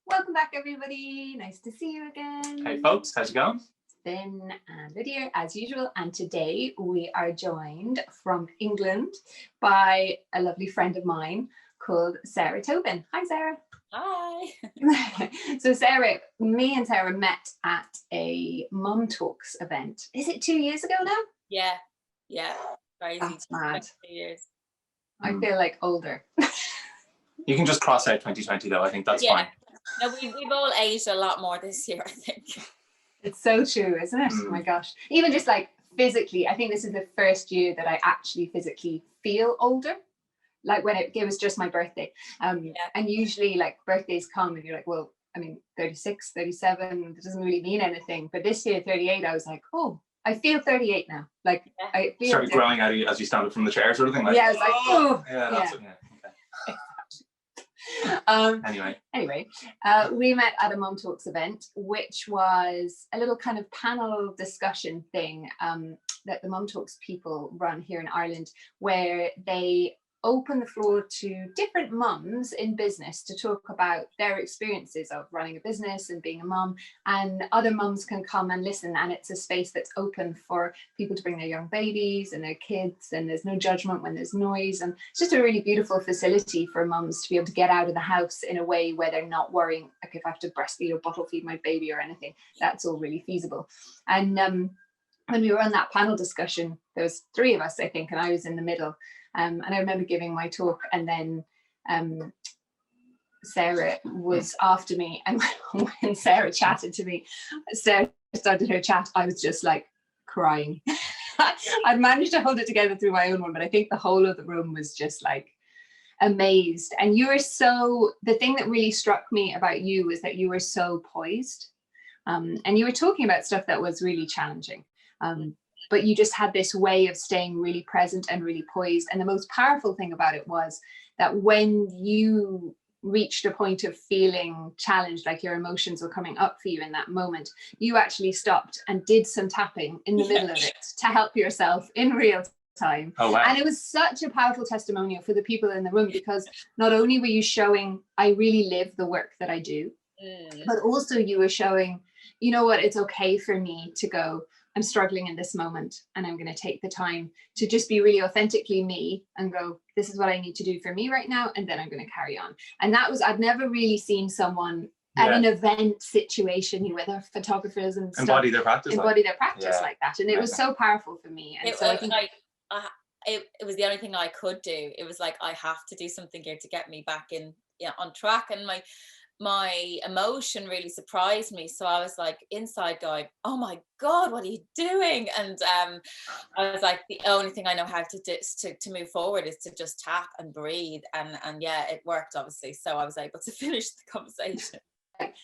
Welcome back, everybody. Nice to see you again. Hey, folks. How's it going? Finn and Lydia, as usual. And today we are joined from England by a lovely friend of mine called Sara Tobin. Hi, Sara. Hi. So Sara, me and Sara met at a Mum Talks event. Is it 2 years ago now? Yeah. Crazy. That's mad. 2 years. I feel like older. You can just cross out 2020 though. I think that's fine. No, we've all aged a lot more this year, I think. It's so true, isn't it? Oh my gosh. Even just like physically, I think this is the first year that I actually physically feel older. Like when it was just my birthday. And usually like birthdays come and you're like, well, I mean, 36, 37, it doesn't really mean anything. But this year, 38, I was like, oh, I feel 38 now. Like I feel started growing out of you as you stand up from the chair sort of thing. Like, I was like, oh. Anyway, we met at a Mum Talks event, which was a little kind of panel discussion thing that the Mum Talks people run here in Ireland, where they open the floor to different mums in business to talk about their experiences of running a business and being a mum, and other mums can come and listen, and it's a space that's open for people to bring their young babies and their kids, and there's no judgment when there's noise, and it's just a really beautiful facility for mums to be able to get out of the house in a way where they're not worrying, like if I have to breastfeed or bottle feed my baby or anything. That's all really feasible. And when we were on that panel discussion, there was 3 of us, I think, and I was in the middle. And I remember giving my talk, and then Sara was after me. And when Sara chatted to me, Sara started her chat, I was just like crying. I'd managed to hold it together through my own one, but I think the whole of the room was just like amazed. And you were the thing that really struck me about you was that you were so poised. And you were talking about stuff that was really challenging. But you just had this way of staying really present and really poised. And the most powerful thing about it was that when you reached a point of feeling challenged, like your emotions were coming up for you in that moment, you actually stopped and did some tapping in the middle of it to help yourself in real time. Oh, wow. And it was such a powerful testimonial for the people in the room, because not only were you showing, I really live the work that I do, but also you were showing, you know what, it's okay for me to go, I'm struggling in this moment, and I'm going to take the time to just be really authentically me and go, this is what I need to do for me right now. And then I'm going to carry on. And that was, I've never really seen someone at an event situation where their photographers and stuff embody their practice like that. And it was so powerful for me. And so I think it was the only thing I could do. It was like, I have to do something here to get me back in, on track. And my emotion really surprised me, so I was like inside going, oh my god, what are you doing? And I was like, the only thing I know how to do to move forward is to just tap and breathe, and it worked, obviously, so I was able to finish the conversation.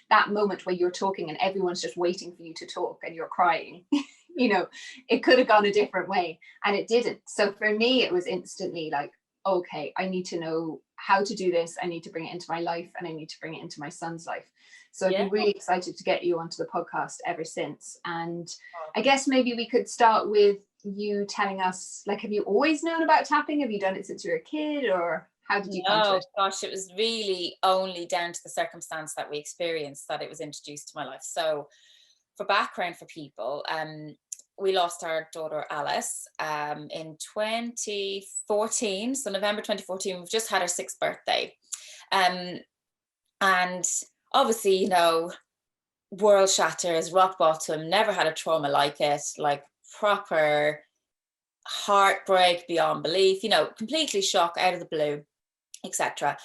That moment where you're talking and everyone's just waiting for you to talk and you're crying, it could have gone a different way, and it didn't. So for me, it was instantly like, okay, I need to know how to do this. I need to bring it into my life, and I need to bring it into my son's life. So I've been really excited to get you onto the podcast ever since. And I guess maybe we could start with you telling us, like, have you always known about tapping? Have you done it since you were a kid, or how did you come to it? Gosh, it was really only down to the circumstance that we experienced that it was introduced to my life. So for background for people, we lost our daughter Alice in 2014, so November 2014. We've just had her 6th birthday, and obviously, world shatters, rock bottom, never had a trauma like it, like proper heartbreak beyond belief, completely shock out of the blue, etc.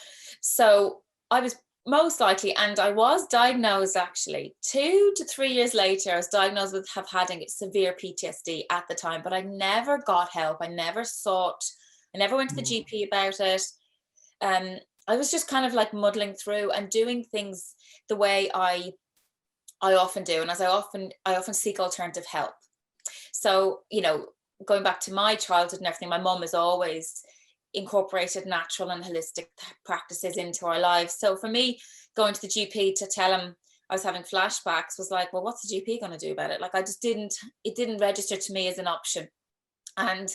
So I was most likely, and I was diagnosed actually 2 to 3 years later, I was diagnosed with having severe PTSD at the time, but I never got help. I never went to the GP about it. I was just kind of like muddling through and doing things the way I often do, and as I often seek alternative help. So, going back to my childhood and everything, my mum has always incorporated natural and holistic practices into our lives. So for me, going to the GP to tell him I was having flashbacks was like, well, what's the GP going to do about it? Like, it didn't register to me as an option. And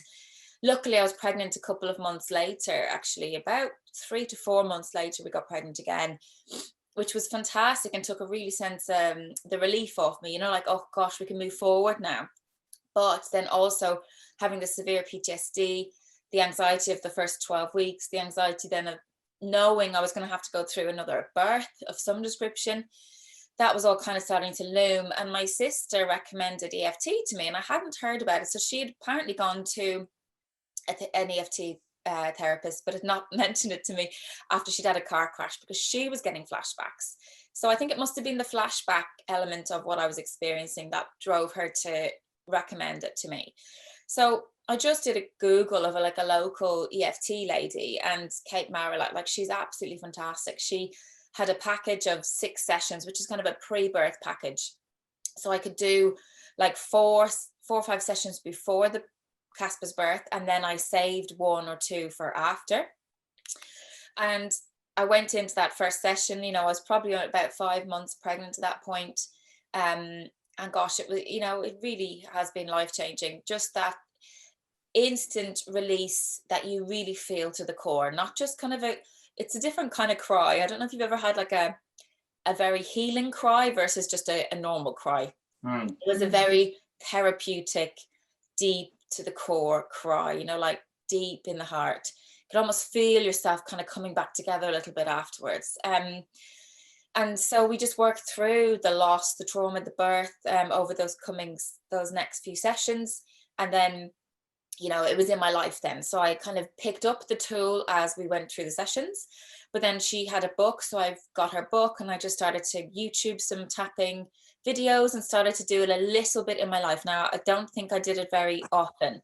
luckily I was pregnant a couple of months later, actually about 3 to 4 months later, we got pregnant again. which was fantastic and took a really sense the relief off me, you know, like, oh gosh, we can move forward now. But then also having the severe PTSD, the anxiety of the first 12 weeks, the anxiety then of knowing I was going to have to go through another birth of some description, that was all kind of starting to loom. And my sister recommended EFT to me, and I hadn't heard about it. So she had apparently gone to an EFT therapist, but had not mentioned it to me after she'd had a car crash, because she was getting flashbacks. So I think it must have been the flashback element of what I was experiencing that drove her to recommend it to me. So I just did a Google of a local EFT lady, and Kate Mara, like she's absolutely fantastic. She had a package of 6 sessions, which is kind of a pre-birth package. So I could do like 4 or 5 sessions before the Casper's birth, and then I saved 1 or 2 for after. And I went into that first session, you know, I was probably about 5 months pregnant at that point. And gosh, it was, you know, it really has been life-changing. Just that instant release that you really feel to the core, not just kind of it's a different kind of cry. I don't know if you've ever had like a very healing cry versus just a normal cry. It was a very therapeutic, deep to the core cry, you know, like deep in the heart. You could almost feel yourself kind of coming back together a little bit afterwards. And so we just worked through the loss, the trauma, the birth over those next few sessions. And then, you know, it was in my life then. So I kind of picked up the tool as we went through the sessions. But then she had a book, so I've got her book, and I just started to YouTube some tapping videos and started to do it a little bit in my life. Now, I don't think I did it very often,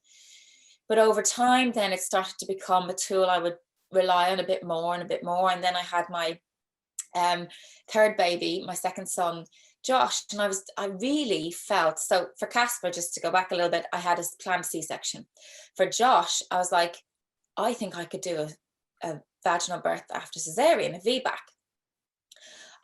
but over time then it started to become a tool I would rely on a bit more and a bit more. And then I had my third baby, my second son, Josh, and I really felt, so for Casper, just to go back a little bit, I had a planned C-section. For Josh, I was like, I think I could do a vaginal birth after cesarean, a VBAC.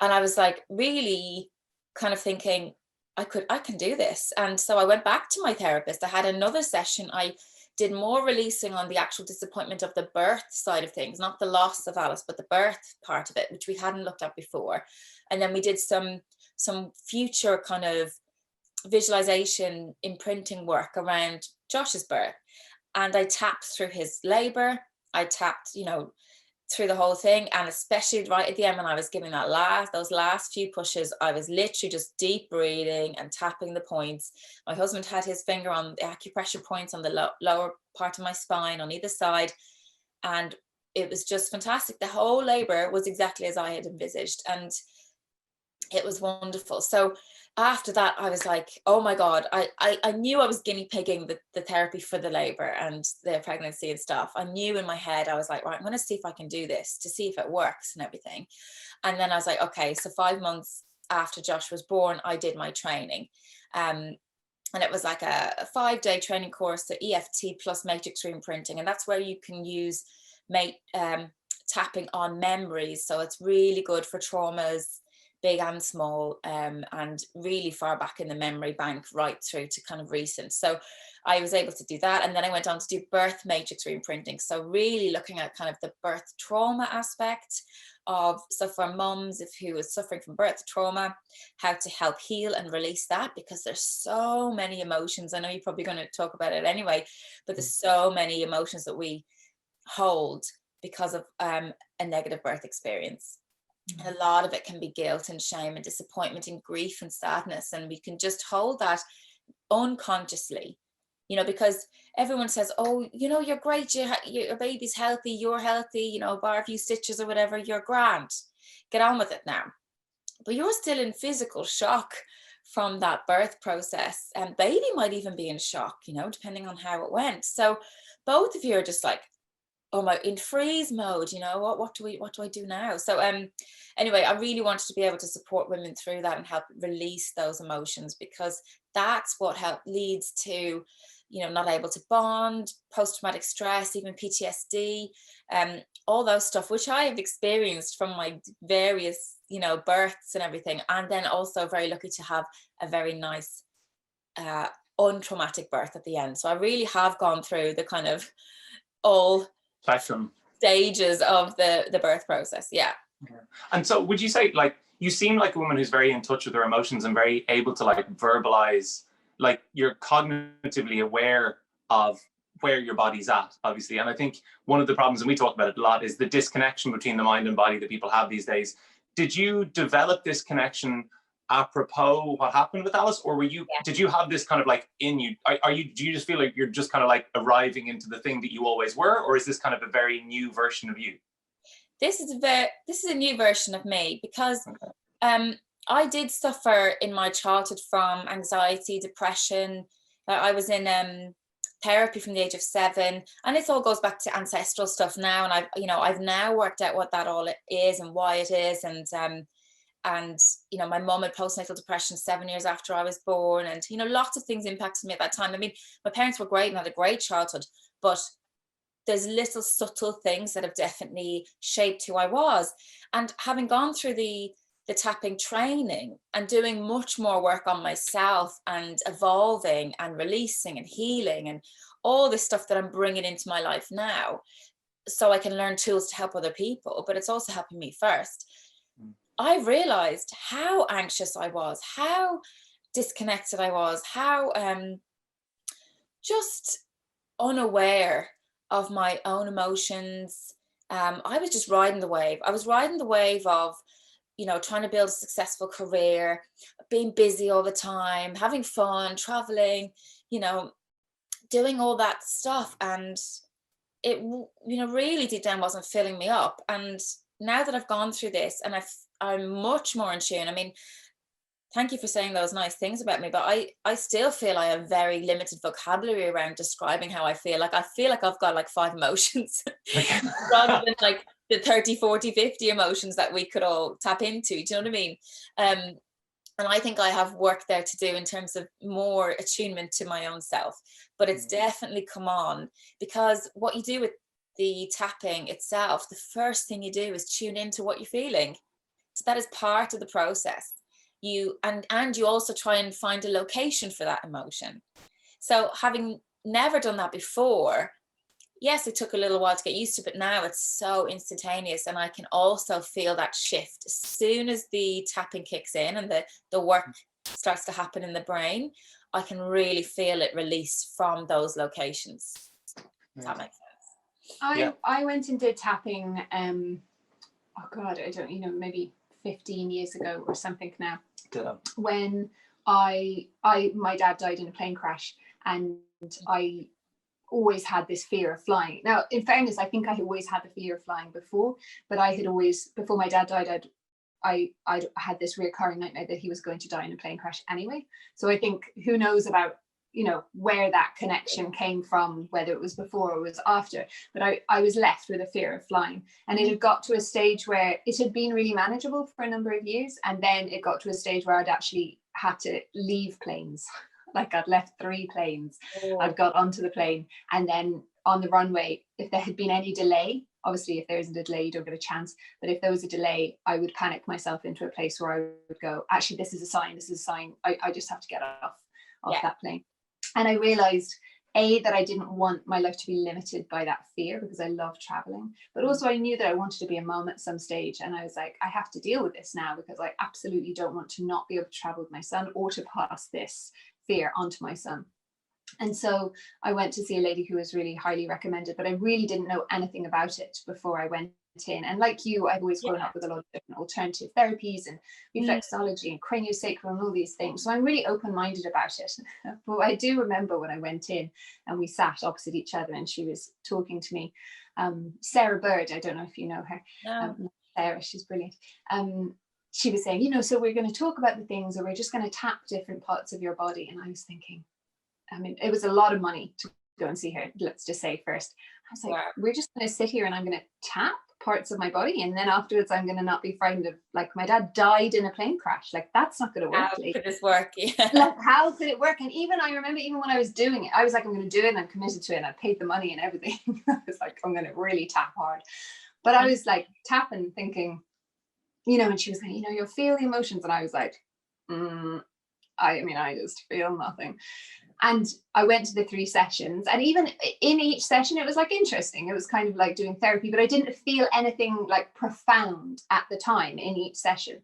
And I was like really kind of thinking, I can do this. And so I went back to my therapist. I had another session. I did more releasing on the actual disappointment of the birth side of things, not the loss of Alice, but the birth part of it, which we hadn't looked at before. And then we did some future kind of visualization, imprinting work around Josh's birth. And I tapped through his labor. I tapped, you know, through the whole thing. And especially right at the end, when I was giving those last few pushes, I was literally just deep breathing and tapping the points. My husband had his finger on the acupressure points on the lower part of my spine on either side. And it was just fantastic. The whole labor was exactly as I had envisaged. And it was wonderful. So after that, I was like, oh my God, I knew I was guinea pigging the therapy for the labor and the pregnancy and stuff. I knew in my head, I was like, right, I'm going to see if I can do this to see if it works and everything. And then I was like, okay, so 5 months after Josh was born, I did my training. And it was like a 5-day training course, the EFT plus matrix reimprinting. And that's where you can use tapping on memories. So it's really good for traumas, big and small, and really far back in the memory bank, right through to kind of recent. So I was able to do that. And then I went on to do birth matrix reimprinting. So really looking at kind of the birth trauma aspect of, so for mums who is suffering from birth trauma, how to help heal and release that, because there's so many emotions. I know you're probably going to talk about it anyway, but there's so many emotions that we hold because of a negative birth experience. And a lot of it can be guilt and shame and disappointment and grief and sadness. And we can just hold that unconsciously, you know, because everyone says, oh, you know, you're great. Your baby's healthy. You're healthy, you know, bar a few stitches or whatever, you're grand. Get on with it now. But you're still in physical shock from that birth process. And baby might even be in shock, you know, depending on how it went. So both of you are just like, oh my, in freeze mode, you know, what do I do now? So anyway, I really wanted to be able to support women through that and help release those emotions, because that's what leads to, you know, not able to bond, post-traumatic stress, even PTSD, all those stuff, which I have experienced from my various, you know, births and everything. And then also very lucky to have a very nice untraumatic birth at the end. So I really have gone through the kind of all spectrum stages of the birth process. Yeah. Yeah. And so would you say, like, you seem like a woman who's very in touch with her emotions and very able to like verbalize, like you're cognitively aware of where your body's at, obviously. And I think one of the problems, and we talk about it a lot, is the disconnection between the mind and body that people have these days. Did you develop this connection apropos what happened with Alice, or did you have this kind of like in you? Do you just feel like you're just kind of like arriving into the thing that you always were, or is this kind of a very new version of you? This is a new version of me, because I did suffer in my childhood from anxiety, depression. I was in therapy from the age of 7, and it all goes back to ancestral stuff now. And I've now worked out what that all is and why it is. And my mum had postnatal depression 7 years after I was born, and lots of things impacted me at that time. I mean, my parents were great and had a great childhood, but there's little subtle things that have definitely shaped who I was. And having gone through the tapping training and doing much more work on myself and evolving and releasing and healing and all this stuff that I'm bringing into my life now, so I can learn tools to help other people, but it's also helping me first. I realized how anxious I was, how disconnected I was, how just unaware of my own emotions. I was just riding the wave. I was riding the wave of, trying to build a successful career, being busy all the time, having fun, traveling, doing all that stuff. And it, really deep down wasn't filling me up. And now that I've gone through this and I'm much more in tune. I mean, thank you for saying those nice things about me, but I still feel I have very limited vocabulary around describing how I feel. Like, I feel like I've got like 5 emotions rather than like the 30, 40, 50 emotions that we could all tap into. Do you know what I mean? And I think I have work there to do in terms of more attunement to my own self, but it's definitely come on, because what you do with the tapping itself, the first thing you do is tune into what you're feeling. So that is part of the process. You also try and find a location for that emotion. So having never done that before, yes, it took a little while to get used to, but now it's so instantaneous, and I can also feel that shift as soon as the tapping kicks in and the work starts to happen in the brain. I can really feel it release from those locations. Does that make sense? I went and did tapping oh god, I don't maybe 15 years ago or something now. When my dad died in a plane crash, and I always had this fear of flying. Now, in fairness, I think I had always had the fear of flying before, but I had always, before my dad died, I had this recurring nightmare that he was going to die in a plane crash anyway. So I think, who knows about where that connection came from, whether it was before or was after, but I was left with a fear of flying. And it had got to a stage where it had been really manageable for a number of years, and then it got to a stage where I'd actually had to leave planes. Like, I'd left 3 planes. I'd got onto the plane, and then on the runway, if there had been any delay, obviously if there isn't a delay you don't get a chance, but if there was a delay, I would panic myself into a place where I would go, actually this is a sign, I just have to get off that plane. And I realized, that I didn't want my life to be limited by that fear, because I love traveling, but also I knew that I wanted to be a mom at some stage. And I was like, I have to deal with this now, because I absolutely don't want to not be able to travel with my son or to pass this fear onto my son. And so I went to see a lady who was really highly recommended, but I really didn't know anything about it before I went in. And like you, I've always grown up with a lot of different alternative therapies and reflexology and craniosacral and all these things. So I'm really open-minded about it. But I do remember when I went in and we sat opposite each other and she was talking to me. Sara Bird, I don't know if you know her. No. Sara, she's brilliant. She was saying, so we're going to talk about the things, or we're just going to tap different parts of your body. And I was thinking, I mean, it was a lot of money to go and see her, let's just say first. I was like, we're just going to sit here and I'm going to tap parts of my body, and then afterwards I'm going to not be frightened of, like, my dad died in a plane crash. Like, that's not going to work. How could this work? Yeah. Like, how could it work? And I remember even when I was doing it, I was like, I'm going to do it, and I'm committed to it, and I paid the money and everything. I was like, I'm going to really tap hard. But I was like tapping, thinking, and she was like, you'll feel the emotions. And I was like, I just feel nothing. And I went to the 3 sessions, and even in each session, it was like interesting. It was kind of like doing therapy, but I didn't feel anything like profound at the time in each session.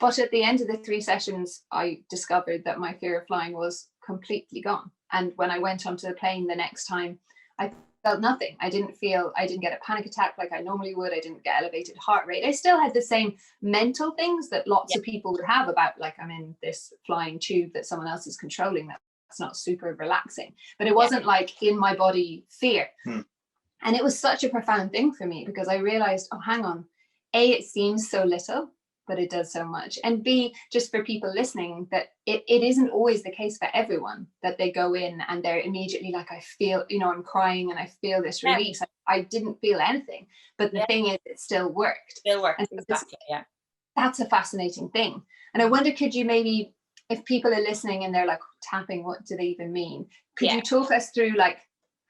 But at the end of the 3 sessions, I discovered that my fear of flying was completely gone. And when I went onto the plane the next time, I felt nothing. I didn't get a panic attack like I normally would. I didn't get elevated heart rate. I still had the same mental things that lots of people would have about, like, I'm in this flying tube that someone else is controlling. That's not super relaxing. But it wasn't like in my body fear. And it was such a profound thing for me, because I realized, oh, hang on. A, it seems so little, but it does so much. And B, just for people listening, that it isn't always the case for everyone that they go in and they're immediately like, I feel, I'm crying and I feel this release. I didn't feel anything. But the thing is, it still worked. Exactly, yeah. That's a fascinating thing. And I wonder, could you maybe, if people are listening and they're like, tapping, what do they even mean? Could you talk us through, like,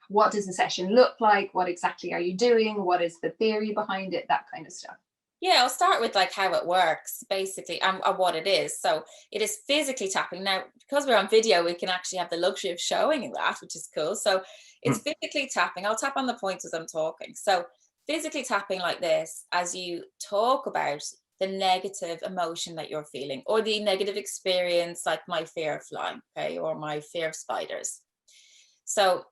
what does a session look like? What exactly are you doing? What is the theory behind it? That kind of stuff. Yeah, I'll start with like how it works basically, and what it is. So it is physically tapping. Now, because we're on video, we can actually have the luxury of showing that, which is cool. So it's physically tapping. I'll tap on the points as I'm talking. So physically tapping like this as you talk about the negative emotion that you're feeling, or the negative experience, like my fear of flying, okay, or my fear of spiders. So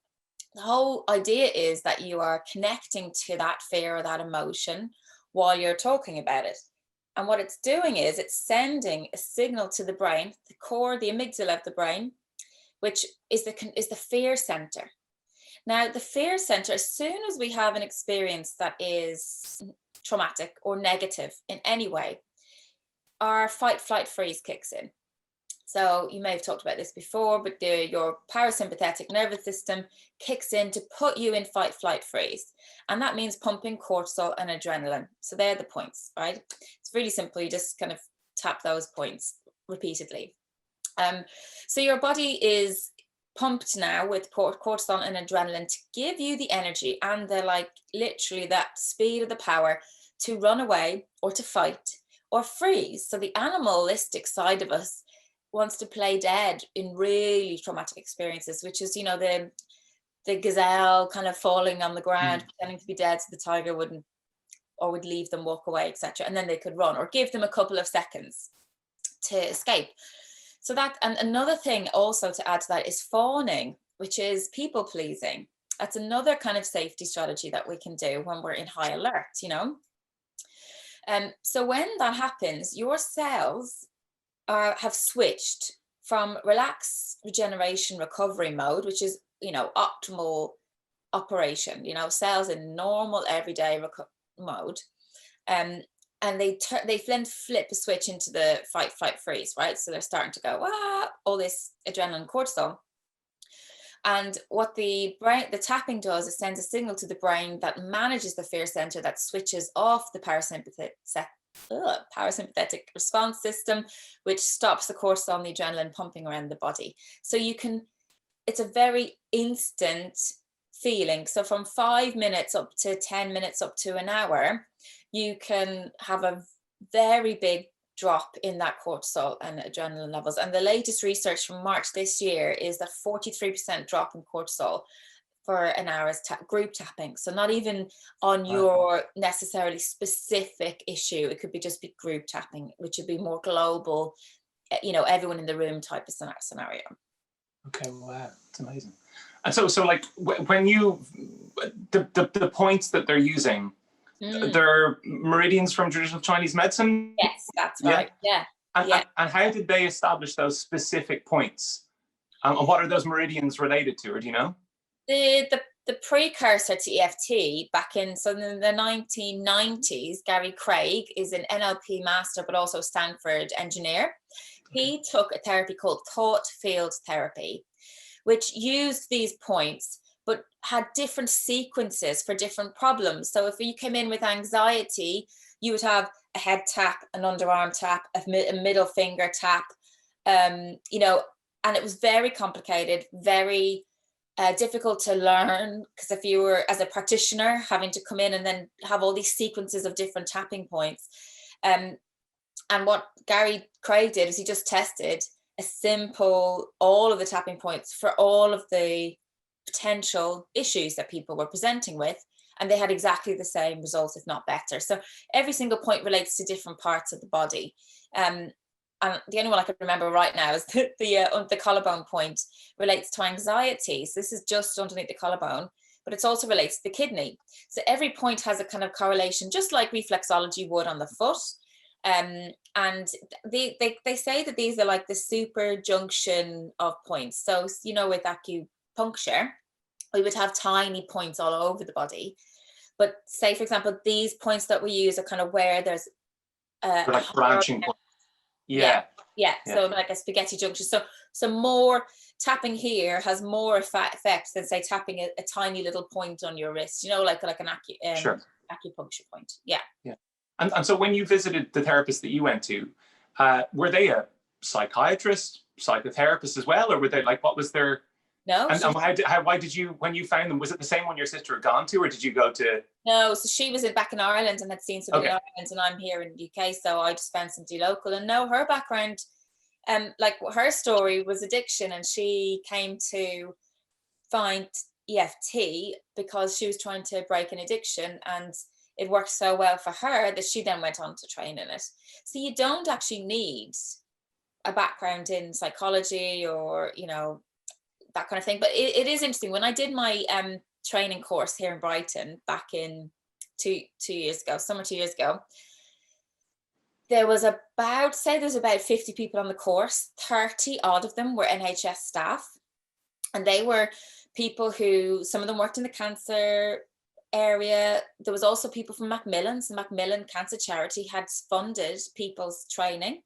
the whole idea is that you are connecting to that fear or that emotion while you're talking about it. And what it's doing is it's sending a signal to the brain, the core, the amygdala of the brain, which is the fear center. Now, the fear center, as soon as we have an experience that is traumatic or negative in any way, our fight, flight, freeze kicks in. So you may have talked about this before, but your parasympathetic nervous system kicks in to put you in fight, flight, freeze. And that means pumping cortisol and adrenaline. So they're the points, right? It's really simple. You just kind of tap those points repeatedly. So your body is pumped now with cortisol and adrenaline to give you the energy and the, like, literally that speed of the power to run away or to fight or freeze. So the animalistic side of us wants to play dead in really traumatic experiences, which is, the gazelle kind of falling on the ground, pretending to be dead, so the tiger would leave them, walk away, etc. And then they could run, or give them a couple of seconds to escape. So that, and another thing also to add to that is fawning, which is people pleasing. That's another kind of safety strategy that we can do when we're in high alert, So when that happens, your cells have switched from relax, regeneration, recovery mode, which is, optimal operation, cells in normal everyday mode. And they then flip a switch into the fight, flight, freeze, right? So they're starting to go, all this adrenaline, cortisol. And what the tapping does is sends a signal to the brain that manages the fear center, that switches off the parasympathetic response system, which stops the cortisol and the adrenaline pumping around the body. So it's a very instant feeling. So from 5 minutes up to 10 minutes up to an hour, you can have a very big drop in that cortisol and adrenaline levels. And the latest research from March this year is that 43% drop in cortisol for an hour's group tapping. So not even on your necessarily specific issue. It could be just group tapping, which would be more global, everyone in the room type of scenario. Okay, wow, it's amazing. And so like when you, the points that they're using, they're meridians from traditional Chinese medicine? Yes, that's right, yeah. And how did they establish those specific points? And what are those meridians related to, or do you know? The precursor to EFT back in the 1990s, Gary Craig is an NLP master, but also Stanford engineer. He took a therapy called thought field therapy, which used these points, but had different sequences for different problems. So if you came in with anxiety, you would have a head tap, an underarm tap, a middle finger tap, and it was very complicated, very difficult to learn, because if you were, as a practitioner, having to come in and then have all these sequences of different tapping points. And what Gary Craig did is he just tested a simple, all of the tapping points for all of the potential issues that people were presenting with, and they had exactly the same results, if not better. So every single point relates to different parts of the body. And the only one I can remember right now is the collarbone point relates to anxiety. So this is just underneath the collarbone, but it also relates to the kidney. So every point has a kind of correlation, just like reflexology would on the foot. And they say that these are like the super junction of points. So, you know, with acupuncture, we would have tiny points all over the body. But say, for example, these points that we use are kind of where there's like branching points. Yeah. So like a spaghetti junction. So more tapping here has more effects than, say, tapping a tiny little point on your wrist, you know, like an acupuncture point. Yeah. And so when you visited the therapist that you went to, were they a psychiatrist, psychotherapist as well, or were they like, what was their? No. And why did you, when you found them, was it the same one your sister had gone to, or did you go to? No, so she was back in Ireland and had seen somebody in Ireland, and I'm here in the UK, so I just found somebody local. And no, her background, like her story was addiction, and she came to find EFT because she was trying to break an addiction, and it worked so well for her that she then went on to train in it. So you don't actually need a background in psychology or, you know, that kind of thing. But it is interesting. When I did my training course here in Brighton back in summer 2 years ago, there was about 50 people on the course. 30 odd of them were NHS staff, and they were people who, some of them worked in the cancer area. There was also people from Macmillan's. The Macmillan Cancer Charity had funded people's training,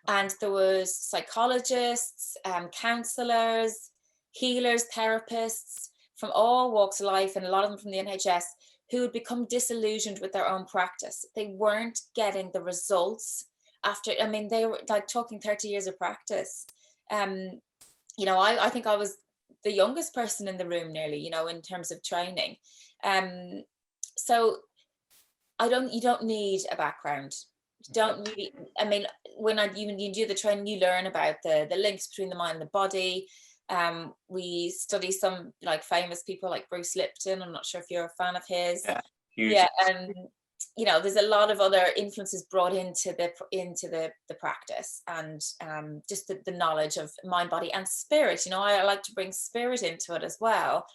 and there was psychologists, counsellors, healers, therapists from all walks of life, and a lot of them from the NHS, who had become disillusioned with their own practice. They weren't getting the results after, I mean, they were like talking 30 years of practice. You know, I think I was the youngest person in the room nearly, you know, in terms of training. So you don't need a background. You don't really, I mean, when you do the training, you learn about the links between the mind and the body. We study some like famous people like Bruce Lipton. I'm not sure if you're a fan of his. Yeah. And you know, there's a lot of other influences brought into the practice, and just the knowledge of mind, body, and spirit. You know, I like to bring spirit into it as well,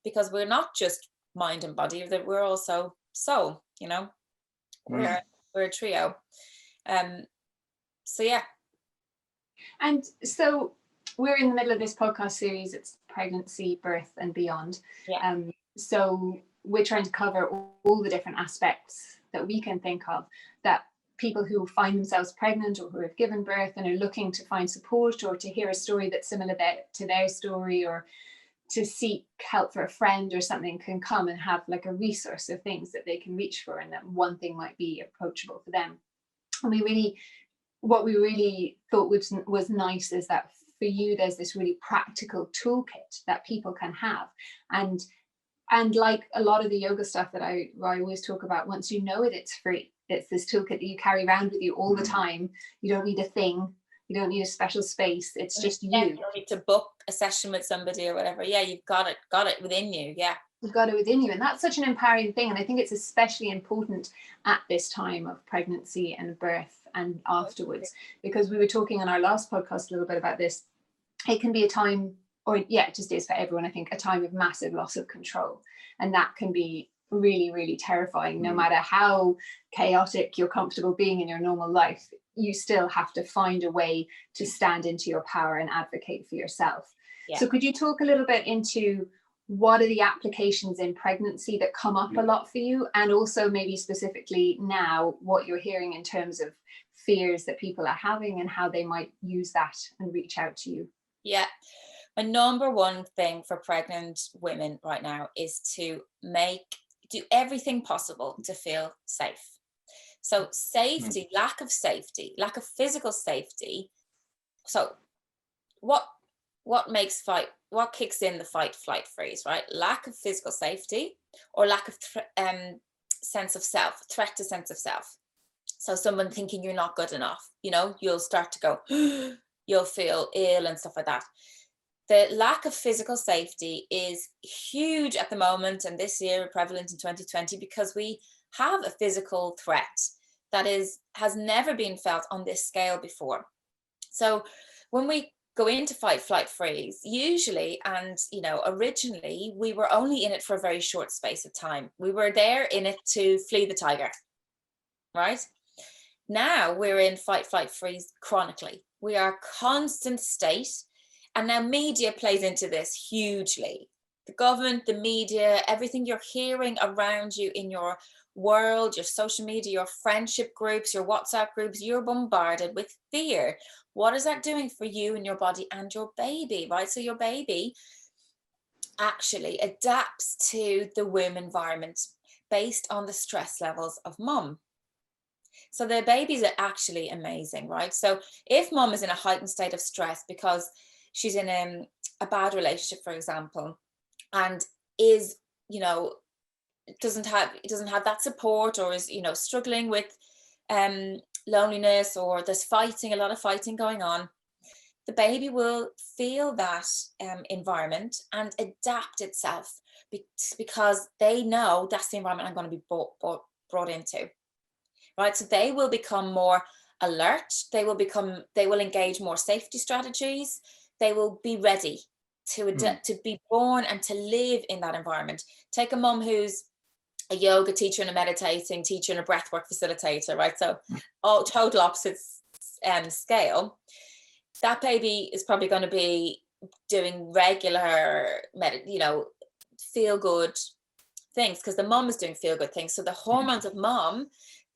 because we're not just mind and body; that we're also soul. You know, we're a trio. So yeah. And so we're in the middle of this podcast series. It's pregnancy, birth, and beyond. Yeah. So we're trying to cover all the different aspects that we can think of, that people who find themselves pregnant or who have given birth and are looking to find support, or to hear a story that's similar to their story, or to seek help for a friend or something, can come and have like a resource of things that they can reach for, and that one thing might be approachable for them. And what we really thought was nice is that for you, there's this really practical toolkit that people can have. And like a lot of the yoga stuff that I always talk about, once you know it, it's free. It's this toolkit that you carry around with you all the time. You don't need a thing. You don't need a special space. It's just you. You don't need to book a session with somebody or whatever. Yeah, you've got it within you. Yeah. You've got it within you. And that's such an empowering thing. And I think it's especially important at this time of pregnancy and birth and afterwards, because we were talking on our last podcast a little bit about this. It can be a time, or it just is for everyone, I think, a time of massive loss of control. And that can be really, really terrifying. No matter how chaotic you're comfortable being in your normal life, you still have to find a way to stand into your power and advocate for yourself. Yeah. So could you talk a little bit into what are the applications in pregnancy that come up a lot for you, and also maybe specifically now what you're hearing in terms of fears that people are having and how they might use that and reach out to you? Yeah. My number one thing for pregnant women right now is to do everything possible to feel safe. So safety, lack of physical safety. So what kicks in the fight, flight, freeze, right? Lack of physical safety, or lack of sense of self, threat to sense of self. So someone thinking you're not good enough, you know, you'll start to go, you'll feel ill and stuff like that. The lack of physical safety is huge at the moment, and this year prevalent in 2020, because we have a physical threat that has never been felt on this scale before. So when we go into fight, flight, freeze, usually, and originally, we were only in it for a very short space of time. We were there in it to flee the tiger, right? Now we're in fight, flight, freeze chronically. We are constant state. And now media plays into this hugely. The government, the media, everything you're hearing around you in your world, your social media, your friendship groups, your WhatsApp groups, you're bombarded with fear. What is that doing for you and your body and your baby, right? So your baby actually adapts to the womb environment based on the stress levels of mum. So the babies are actually amazing, right? So if mum is in a heightened state of stress because she's in a bad relationship, for example, and is, doesn't have that support, or is, struggling with loneliness, or there's a lot of fighting going on, the baby will feel that environment and adapt itself because they know that's the environment I'm going to be brought into, right? So they will become more alert. They will engage more safety strategies. They will be ready to be born and to live in that environment. Take a mum who's a yoga teacher and a meditating teacher and a breathwork facilitator, right? So all total opposites scale. That baby is probably going to be doing regular, feel good things because the mum is doing feel good things. So the hormones of mum,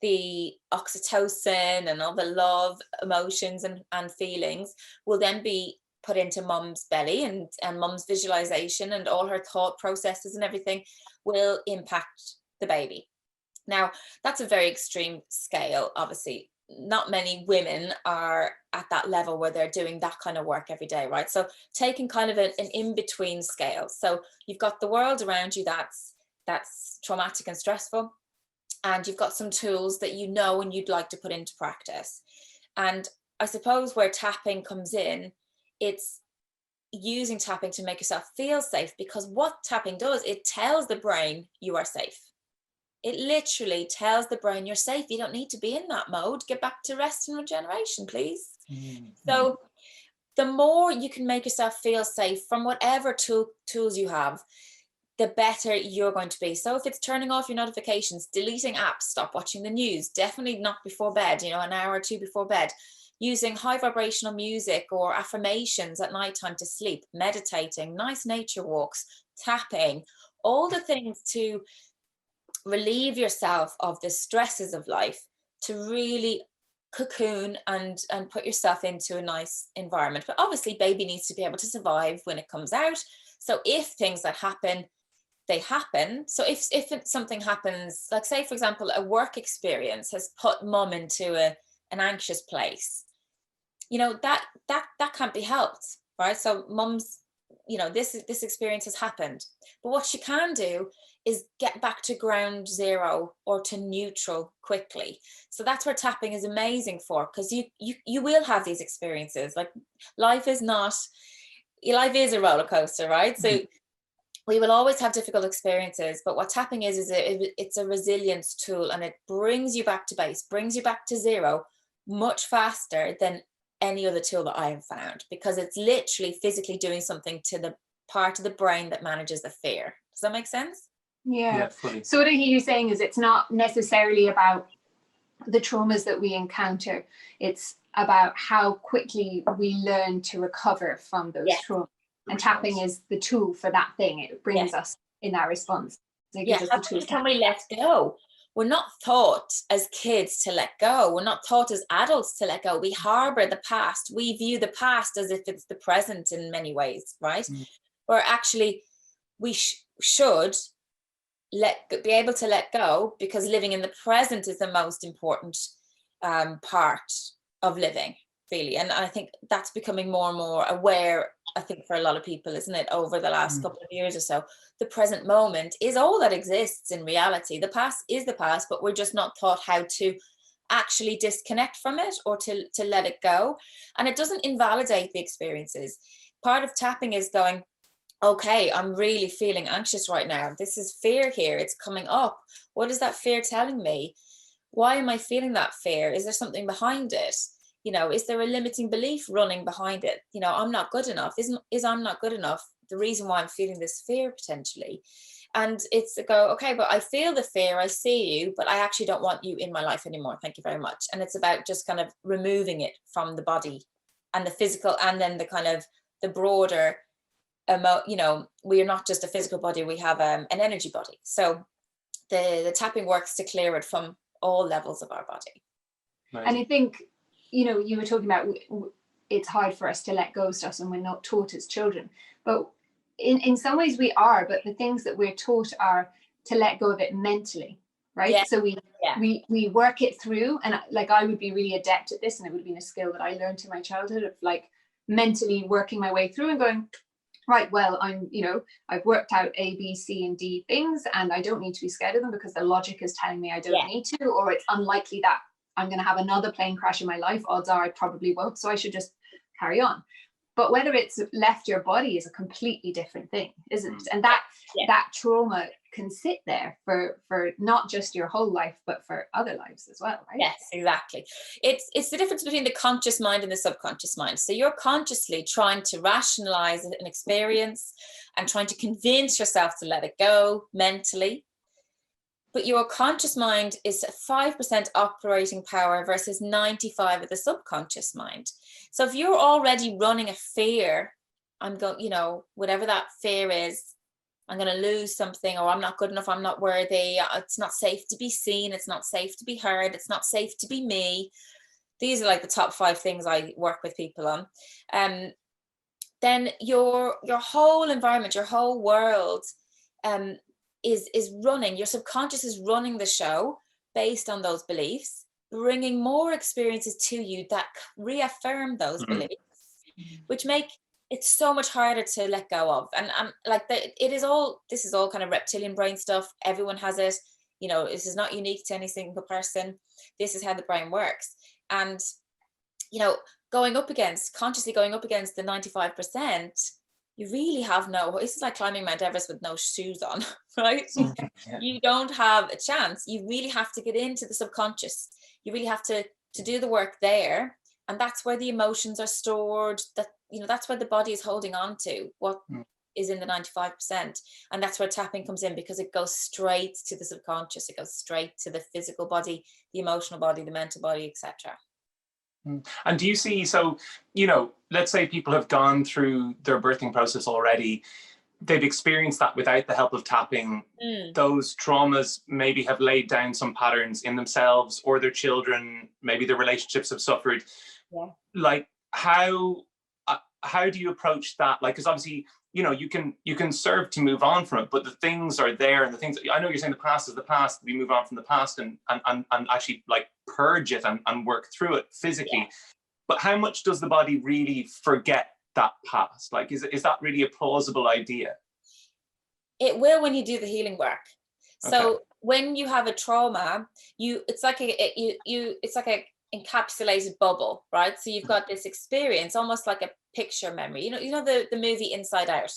the oxytocin and all the love emotions and feelings will then be put into mum's belly, and mum's visualization and all her thought processes and everything will impact the baby. Now, that's a very extreme scale. Obviously, not many women are at that level where they're doing that kind of work every day, right? So taking kind of an in-between scale. So you've got the world around you that's traumatic and stressful, and you've got some tools that and you'd like to put into practice. And I suppose where tapping comes in, it's using tapping to make yourself feel safe, because what tapping does, it tells the brain you are safe. It literally tells the brain you're safe. You don't need to be in that mode. Get back to rest and regeneration, please. Mm-hmm. So the more you can make yourself feel safe from whatever tools you have, the better you're going to be. So if it's turning off your notifications, deleting apps, stop watching the news, definitely not before bed, an hour or two before bed, using high vibrational music or affirmations at nighttime to sleep, meditating, nice nature walks, tapping, all the things to relieve yourself of the stresses of life, to really cocoon and put yourself into a nice environment. But obviously baby needs to be able to survive when it comes out. So if things that happen, they happen. So if something happens, like say for example a work experience has put mum into an anxious place, that can't be helped, right? So mum's, this experience has happened, but what she can do is get back to ground zero or to neutral quickly. So that's where tapping is amazing for, because you will have these experiences. Like life is a roller coaster, right? So we will always have difficult experiences, but what tapping is it's a resilience tool, and it brings you back to base, brings you back to zero much faster than any other tool that I have found, because it's literally physically doing something to the part of the brain that manages the fear. Does that make sense? Yeah, fully. So what I hear you saying is it's not necessarily about the traumas that we encounter. It's about how quickly we learn to recover from those traumas. And tapping is the tool for that thing. It brings us in that response. How can we let go? We're not taught as kids to let go. We're not taught as adults to let go. We harbor the past. We view the past as if it's the present in many ways, right? Where actually we should be able to let go, because living in the present is the most important part of living, really. And I think that's becoming more and more aware, I think, for a lot of people, isn't it, over the last couple of years or so. The present moment is all that exists in reality. The past is the past, but we're just not taught how to actually disconnect from it or to let it go. And it doesn't invalidate the experiences. Part of tapping is going, okay, I'm really feeling anxious right now. This is fear here. It's coming up. What is that fear telling me? Why am I feeling that fear? Is there something behind it? You know, is there a limiting belief running behind it? You know, I'm not good enough. Is I'm not good enough the reason why I'm feeling this fear potentially? And it's to go, okay, but I feel the fear, I see you, but I actually don't want you in my life anymore. Thank you very much. And it's about just kind of removing it from the body and the physical, and then the kind of the broader, you know, we are not just a physical body, we have an energy body. So the tapping works to clear it from all levels of our body. Nice. And I think, you know, you were talking about it's hard for us to let go of stuff and we're not taught as children, but in some ways we are, but the things that we're taught are to let go of it mentally, right? Yeah. So we work it through, and like I would be really adept at this, and it would have been a skill that I learned in my childhood of like mentally working my way through and going, right, well, I'm, you know, I've worked out A, B, C, and D things, and I don't need to be scared of them because the logic is telling me I don't need to, or it's unlikely that I'm going to have another plane crash in my life. Odds are I probably won't, so I should just carry on. But whether it's left your body is a completely different thing, isn't it? And that trauma can sit there for not just your whole life, but for other lives as well, right? Yes, exactly. It's the difference between the conscious mind and the subconscious mind. So you're consciously trying to rationalize an experience and trying to convince yourself to let it go mentally. But your conscious mind is 5% operating power versus 95 of the subconscious mind. So if you're already running a fear, I'm going, you know, whatever that fear is, I'm going to lose something, or I'm not good enough, I'm not worthy, it's not safe to be seen, it's not safe to be heard, it's not safe to be me. These are like the top 5 things I work with people on. Then your whole environment, your whole world is running, your subconscious is running the show based on those beliefs, bringing more experiences to you that reaffirm those beliefs, which make it's so much harder to let go of. And like this is all kind of reptilian brain stuff. Everyone has it. You know, this is not unique to any single person. This is how the brain works. And, you know, consciously going up against the 95%, you really have this is like climbing Mount Everest with no shoes on, right? You don't have a chance. You really have to get into the subconscious. You really have to do the work there. And that's where the emotions are stored. That, you know, that's where the body is holding on to what is in the 95%. And that's where tapping comes in, because it goes straight to the subconscious. It goes straight to the physical body, the emotional body, the mental body, etc. And do you see, so, you know, let's say people have gone through their birthing process already, they've experienced that without the help of tapping. Those traumas maybe have laid down some patterns in themselves or their children, maybe their relationships have suffered. Like how do you approach that? Like, because obviously, you know, you can serve to move on from it, but the things are there, and the things, I know you're saying the past is the past, we move on from the past and actually like purge it and work through it physically. But how much does the body really forget that past? Like, is that really a plausible idea? It will when you do the healing work. So when you have a trauma, it's like a encapsulated bubble, right? So you've got this experience, almost like a picture memory. You know the movie Inside Out.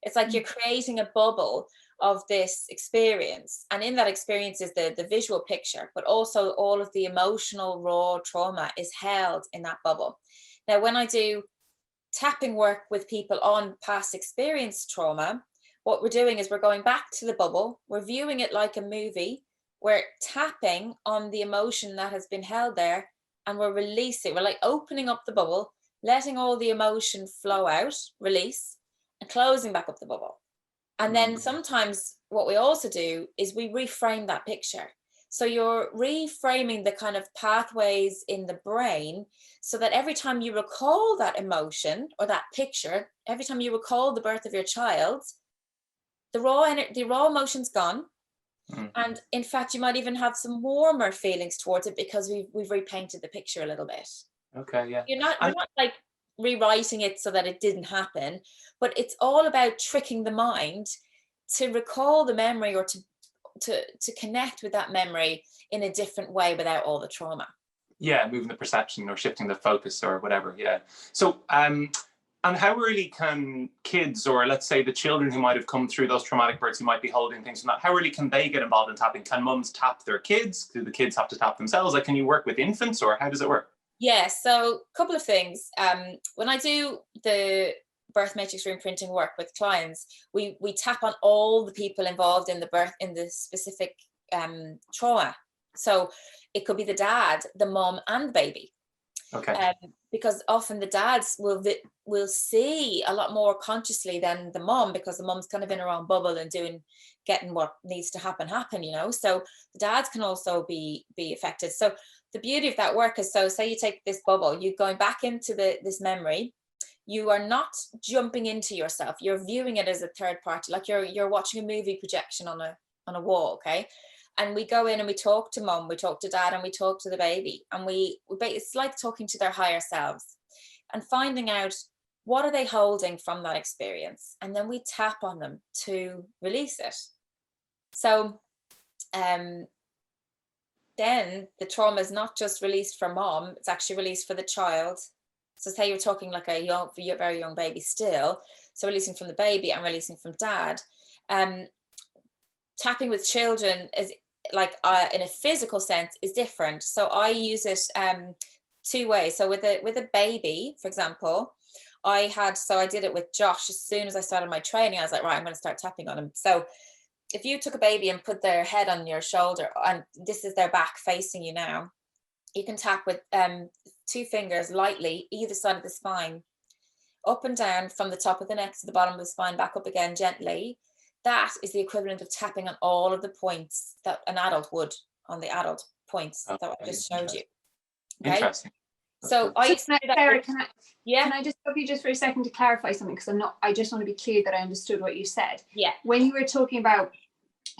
It's like you're creating a bubble of this experience, and in that experience is the visual picture, but also all of the emotional raw trauma is held in that bubble. Now, when I do tapping work with people on past experience trauma, what we're doing is we're going back to the bubble, we're viewing it like a movie, we're tapping on the emotion that has been held there, and we're releasing, we're like opening up the bubble, letting all the emotion flow out, release, and closing back up the bubble. And then sometimes what we also do is we reframe that picture. So you're reframing the kind of pathways in the brain so that every time you recall that emotion or that picture, every time you recall the birth of your child, the raw emotion's gone. And in fact, you might even have some warmer feelings towards it because we've repainted the picture a little bit. Okay, yeah. You're not like rewriting it so that it didn't happen, but it's all about tricking the mind to recall the memory or to connect with that memory in a different way without all the trauma. Yeah, moving the perception or shifting the focus or whatever. Yeah. So, and how early can kids, or let's say the children who might have come through those traumatic births, who might be holding things from that, how early can they get involved in tapping? Can mums tap their kids? Do the kids have to tap themselves? Like, can you work with infants, or how does it work? Yeah, so a couple of things. When I do the birth matrix reimprinting work with clients, we tap on all the people involved in the birth, in the specific trauma. So it could be the dad, the mom, and the baby. Okay. Because often the dads will see a lot more consciously than the mom, because the mom's kind of in her own bubble and getting what needs to happen, you know. So the dads can also be affected. So the beauty of that work is, so say you take this bubble, you're going back into this memory. You are not jumping into yourself. You're viewing it as a third party, like you're watching a movie projection on a wall, okay? And we go in and we talk to mom, we talk to dad, and we talk to the baby. And it's like talking to their higher selves and finding out what are they holding from that experience. And then we tap on them to release it. So then the trauma is not just released for mom, it's actually released for the child. So say you're talking like a very young baby still. So releasing from the baby and releasing from dad. Tapping with children is like in a physical sense is different. So I use it two ways. So with a baby, for example, I did it with Josh. As soon as I started my training, I was like, right, I'm going to start tapping on him. So if you took a baby and put their head on your shoulder, and this is their back facing you now, you can tap with 2 fingers lightly either side of the spine, up and down from the top of the neck to the bottom of the spine, back up again gently. That is the equivalent of tapping on all of the points that an adult would, on the adult points that I just showed you. Okay? Interesting. So Sarah, can I just stop you just for a second to clarify something, because I just want to be clear that I understood what you said. Yeah. When you were talking about,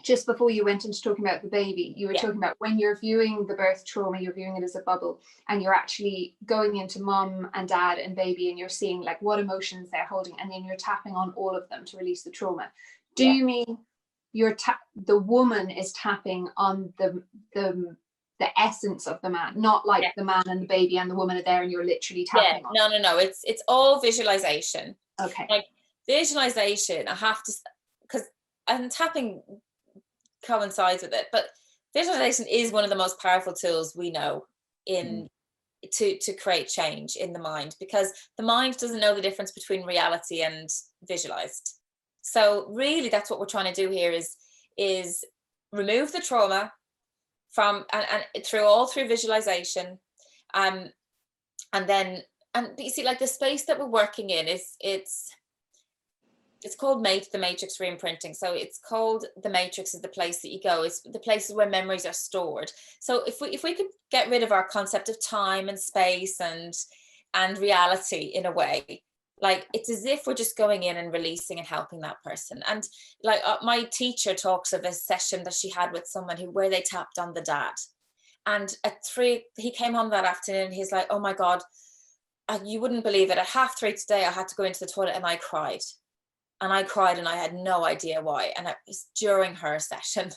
just before you went into talking about the baby, you were talking about when you're viewing the birth trauma, you're viewing it as a bubble, and you're actually going into mom and dad and baby, and you're seeing like what emotions they're holding, and then you're tapping on all of them to release the trauma. Do you mean the woman is tapping on the essence of the man, not like the man and the baby and the woman are there and you're literally tapping on? No, it's all visualization. Okay. Like visualization, I have to, because tapping coincides with it, but visualization is one of the most powerful tools we know in to create change in the mind, because the mind doesn't know the difference between reality and visualized. So really that's what we're trying to do here is remove the trauma from and through visualization, and you see, like the space that we're working in is it's called the matrix reimprinting. So it's called the matrix is the place that you go. It's the places where memories are stored. So if we could get rid of our concept of time and space and reality in a way, like it's as if we're just going in and releasing and helping that person. And like my teacher talks of a session that she had with someone where they tapped on the dad, and at 3 he came home that afternoon, he's like, oh my God, you wouldn't believe it, at 3:30 today I had to go into the toilet and I cried and I had no idea why, and it was during her session.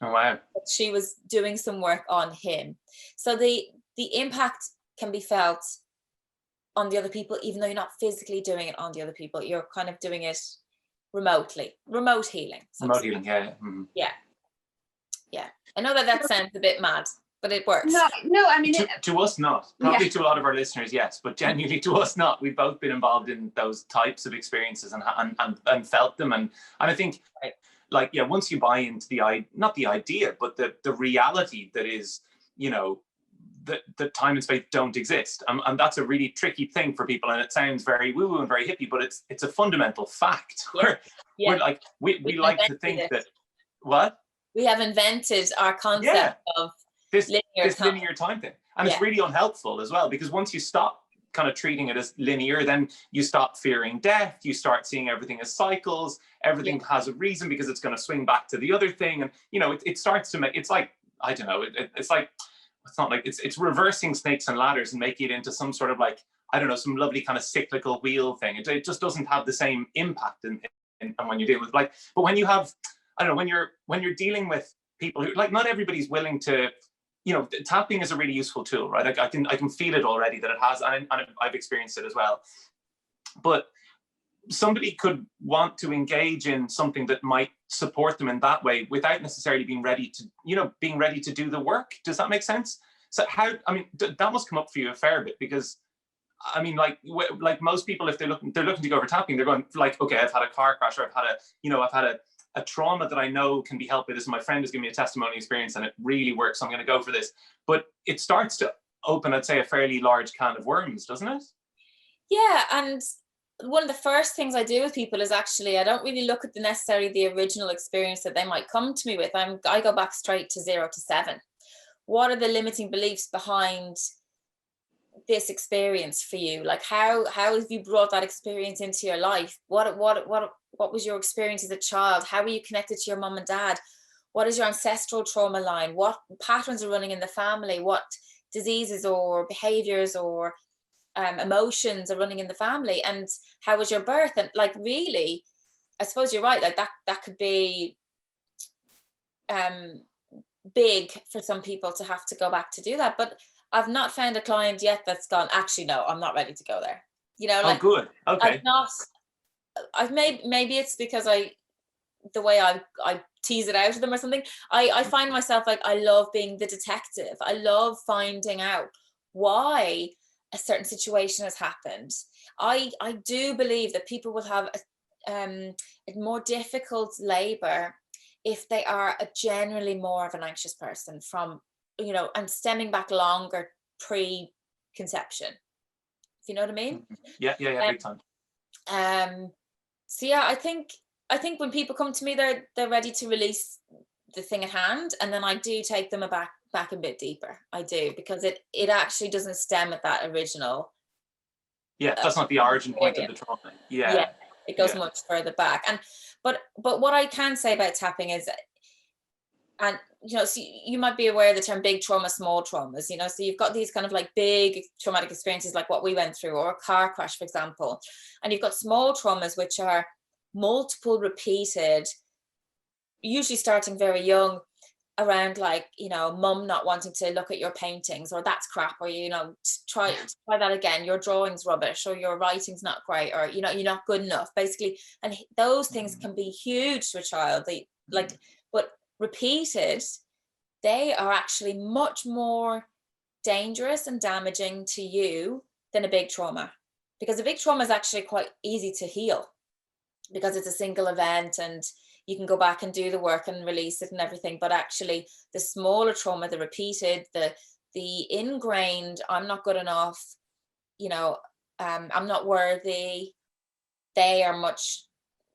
Oh wow. She was doing some work on him. So the impact can be felt on the other people, even though you're not physically doing it on the other people. You're kind of doing it remotely. Remote healing. Remote healing, yeah. Mm-hmm. Yeah. I know that sounds a bit mad, but it works. No, I mean to us not. Probably to a lot of our listeners, yes, but genuinely to us not. We've both been involved in those types of experiences and felt them, and I think once you buy into not the idea, but the reality that is, you know, that time and space don't exist, and that's a really tricky thing for people, and it sounds very woo-woo and very hippie, but it's a fundamental fact. We're like we like to think that what we have invented our concept of this linear time thing, and it's really unhelpful as well, because once you stop kind of treating it as linear, then you stop fearing death, you start seeing everything as cycles, everything has a reason because it's going to swing back to the other thing, and you know it starts to make, it's like, I don't know, it's like, it's not like it's reversing snakes and ladders and making it into some sort of like, I don't know, some lovely kind of cyclical wheel thing. It just doesn't have the same impact in when you're dealing with but when you have, I don't know, when you're dealing with people who, like, not everybody's willing to you know, tapping is a really useful tool, right? I can feel it already that it has, and I've experienced it as well. But somebody could want to engage in something that might support them in that way without necessarily being ready to, you know, being ready to do the work. Does that make sense? So how, I mean, that must come up for you a fair bit, because I mean, like most people, if they're looking to go over tapping, they're going like, okay, I've had a car crash, or I've had a trauma that I know can be helped by this. And my friend has given me a testimony experience and it really works. So I'm going to go for this. But it starts to open, I'd say, a fairly large can of worms, doesn't it? Yeah. And one of the first things I do with people is actually, I don't really look at necessarily the original experience that they might come to me with. I go back straight to 0 to 7. What are the limiting beliefs behind this experience for you? Like how have you brought that experience into your life? What was your experience as a child? How were you connected to your mom and dad? What is your ancestral trauma line? What patterns are running in the family? What diseases or behaviors or emotions are running in the family? And how was your birth? And like, really, I suppose you're right, like that could be big for some people to have to go back to do that. But I've not found a client yet that's gone, actually, no, I'm not ready to go there. You know, like, oh, good. Okay. I've maybe it's because the way I tease it out of them or something. I find myself like, I love being the detective. I love finding out why a certain situation has happened. I do believe that people will have a more difficult labor if they are generally more of an anxious person from, you know, and stemming back longer pre-conception. If you know what I mean? Yeah, big time. So yeah, I think when people come to me, they're ready to release the thing at hand, and then I do take them back a bit deeper. I do, because it actually doesn't stem at that original. Yeah, that's not the origin point of the trauma. Yeah, it goes much further back. And but what I can say about tapping is, and you know, so you might be aware of the term big trauma, small traumas, you know, so you've got these kind of like big traumatic experiences like what we went through, or a car crash, for example, and you've got small traumas which are multiple repeated, usually starting very young, around like, you know, mum not wanting to look at your paintings, or that's crap, or, you know, try that again, your drawing's rubbish, or your writing's not great, or, you know, you're not good enough, basically. And those things can be huge to a child. They like, but repeated, they are actually much more dangerous and damaging to you than a big trauma, because a big trauma is actually quite easy to heal because it's a single event and you can go back and do the work and release it and everything. But actually the smaller trauma, the repeated, the ingrained, I'm not good enough, you know, I'm not worthy, they are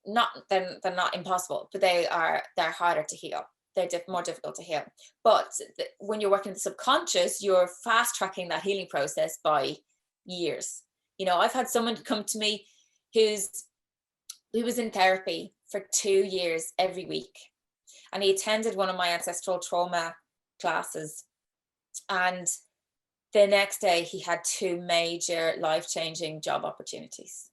they're not impossible, but they're harder to heal. They're more difficult to heal. But when you're working the subconscious, you're fast tracking that healing process by years. You know, I've had someone come to me who was in therapy for 2 years every week, and he attended one of my ancestral trauma classes, and the next day he had 2 major life-changing job opportunities.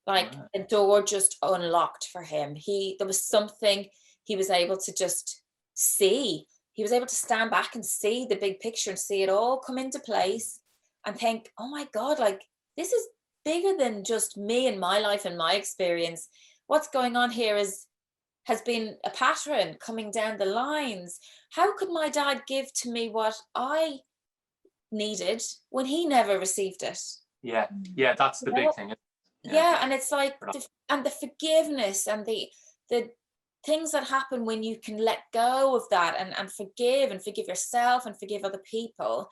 Like, the door just unlocked for him. There was something he was able to just see. He was able to stand back and see the big picture and see it all come into place and think, oh my God, like, this is bigger than just me and my life and my experience. What's going on here has been a pattern coming down the lines. How could my dad give to me what I needed when he never received it? Yeah, that's the big thing. Yeah, and it's like, the forgiveness and the things that happen when you can let go of that and forgive yourself and forgive other people.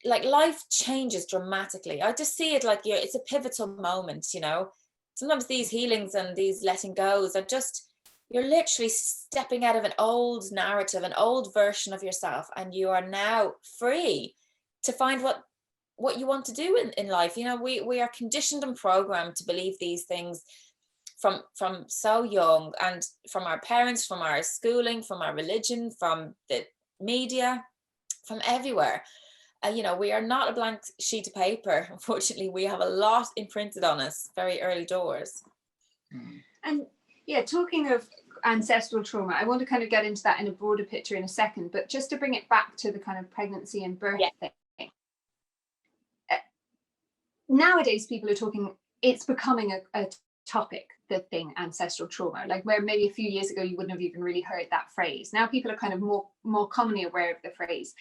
Like, life changes dramatically. I just see it like it's a pivotal moment, you know. Sometimes these healings and these letting goes are just, you're literally stepping out of an old narrative, an old version of yourself, and you are now free to find what you want to do in life. You know, we are conditioned and programmed to believe these things from so young, and from our parents, from our schooling, from our religion, from the media, from everywhere. You know, we are not a blank sheet of paper. Unfortunately, we have a lot imprinted on us very early doors. And yeah, talking of ancestral trauma. I want to kind of get into that in a broader picture in a second, but just to bring it back to the kind of pregnancy and birth thing. Nowadays, people are talking, it's becoming a topic, the thing, ancestral trauma, like where maybe a few years ago you wouldn't have even really heard that phrase. Now people are kind of more commonly aware of the phrase.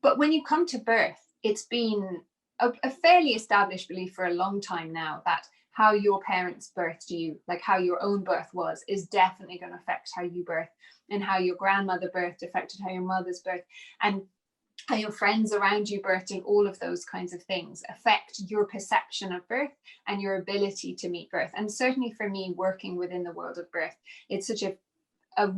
But when you come to birth, it's been a fairly established belief for a long time now that how your parents birthed you, like how your own birth was, is definitely going to affect how you birth, and how your grandmother birthed affected how your mother's birth, and how your friends around you birthed, and all of those kinds of things affect your perception of birth and your ability to meet birth. And certainly for me, working within the world of birth, it's such a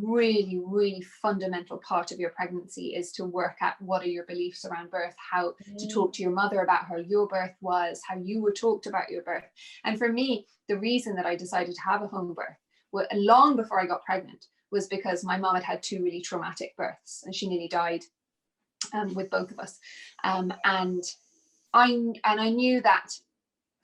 really, really fundamental part of your pregnancy is to work at what are your beliefs around birth, how to talk to your mother about how your birth was, how you were talked about your birth. And for me, the reason that I decided to have a home birth, long before I got pregnant, was because my mom had 2 really traumatic births, and she nearly died with both of us. And I knew that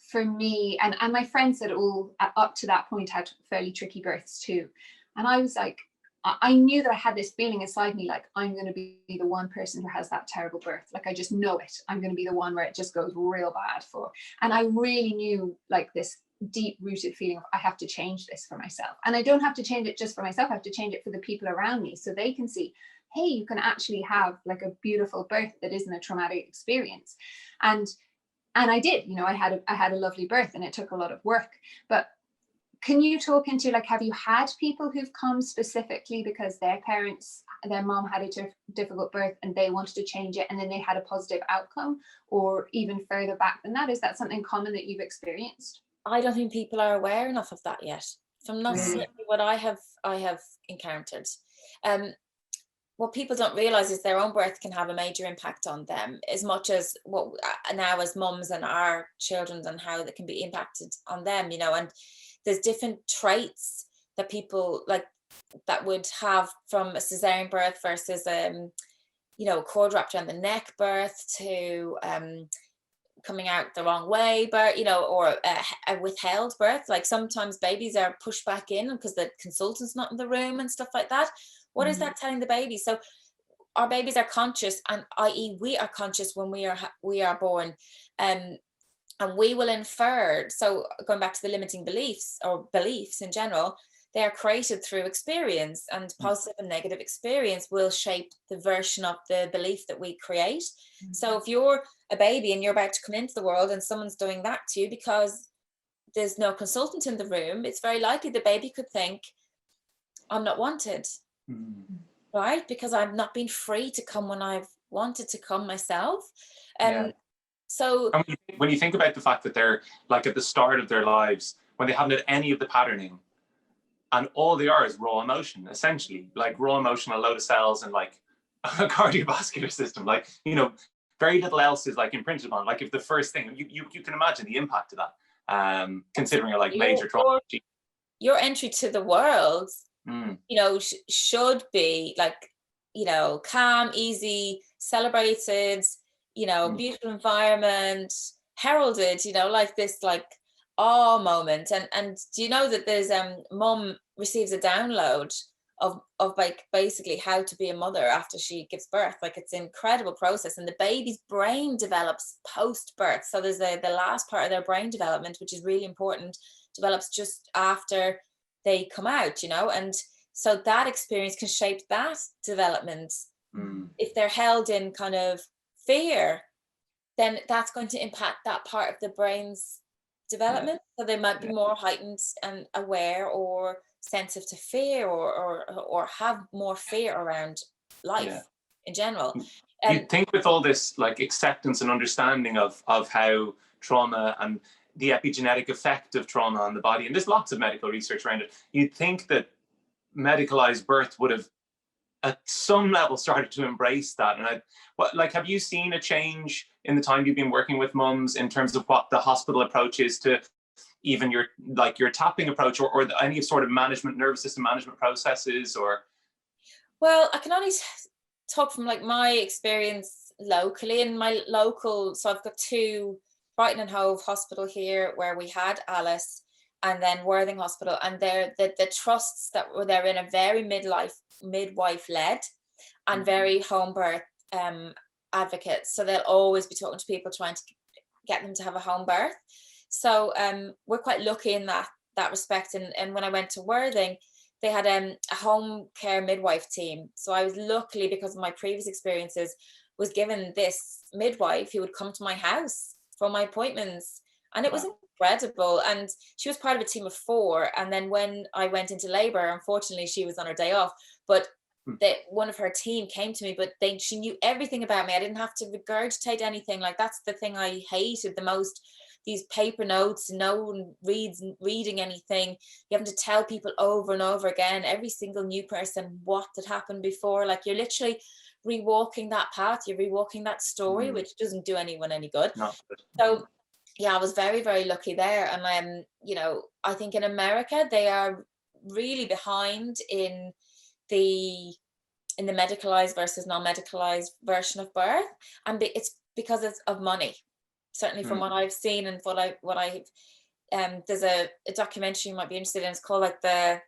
for me, and my friends had all up to that point had fairly tricky births too. And I was like, I knew that I had this feeling inside me, like, I'm going to be the one person who has that terrible birth. Like, I just know it. I'm going to be the one where it just goes real bad for. And I really knew, like, this deep rooted feeling of, I have to change this for myself. And I don't have to change it just for myself. I have to change it for the people around me, so they can see, hey, you can actually have like a beautiful birth that isn't a traumatic experience. And I did, you know, I had a lovely birth, and it took a lot of work. But can you talk into, like, have you had people who've come specifically because their mom had a difficult birth and they wanted to change it, and then they had a positive outcome? Or even further back than that, is that something common that you've experienced? I don't think people are aware enough of that yet. From not certainly what I have encountered. What people don't realize is their own birth can have a major impact on them, as much as what now as mums and our children, and how that can be impacted on them, you know. And there's different traits that people like that would have from a cesarean birth versus you know, a cord wrapped around the neck birth, to coming out the wrong way birth, you know, or a withheld birth. Like sometimes babies are pushed back in because the consultant's not in the room and stuff like that. What is that telling the baby? So our babies are conscious, and i.e. we are conscious when we are born, and we will infer. So going back to the limiting beliefs, or beliefs in general, they are created through experience, and positive and negative experience will shape the version of the belief that we create. So if you're a baby and you're about to come into the world and someone's doing that to you because there's no consultant in the room, it's very likely the baby could think, I'm not wanted, right? Because I've not been free to come when I've wanted to come myself. So and when you think about the fact that they're like at the start of their lives, when they haven't had any of the patterning, and all they are is raw emotion, essentially, like raw emotional load of cells and like a cardiovascular system, like, you know, very little else is like imprinted on. Like if the first thing, you can imagine the impact of that, considering like major trauma. Your entry to the world, you know, should be like, you know, calm, easy, celebrated, you know, beautiful environment, heralded, you know, like this, like, awe moment. And do you know that there's mum receives a download of like basically how to be a mother after she gives birth? Like, it's an incredible process, and the baby's brain develops post birth. So there's the last part of their brain development, which is really important, develops just after they come out, you know. And so that experience can shape that development. If they're held in kind of fear, then that's going to impact that part of the brain's development. So they might be more heightened and aware or sensitive to fear, or have more fear around life in general. You'd think with all this like acceptance and understanding of how trauma and the epigenetic effect of trauma on the body, and there's lots of medical research around it, you'd think that medicalized birth would have at some level started to embrace that. And have you seen a change in the time you've been working with mums in terms of what the hospital approach is to even your tapping approach, or any sort of management, nervous system management processes? Or well, I can only talk from like my experience locally in my local. So I've got 2, Brighton and Hove Hospital here, where we had Alice, and then Worthing Hospital, and the trusts that were there in are very midwife led and very home birth advocates. So they'll always be talking to people trying to get them to have a home birth. So we're quite lucky in that respect. And when I went to Worthing, they had a home care midwife team. So I was luckily, because of my previous experiences, was given this midwife who would come to my house for my appointments. And it was incredible. And she was part of a team of 4. And then when I went into labor, unfortunately, she was on her day off. But one of her team came to me, but she knew everything about me. I didn't have to regurgitate anything. Like, that's the thing I hated the most. These paper notes, no one reading anything. You having to tell people over and over again, every single new person, what had happened before. Like, you're literally rewalking that path. You're rewalking that story, which doesn't do anyone any good. Not good. So yeah, I was very, very lucky there. And I think in America, they are really behind in the medicalized versus non-medicalized version of birth, and it's because of money, certainly from what I've seen and what I've there's a documentary you might be interested in. It's called like the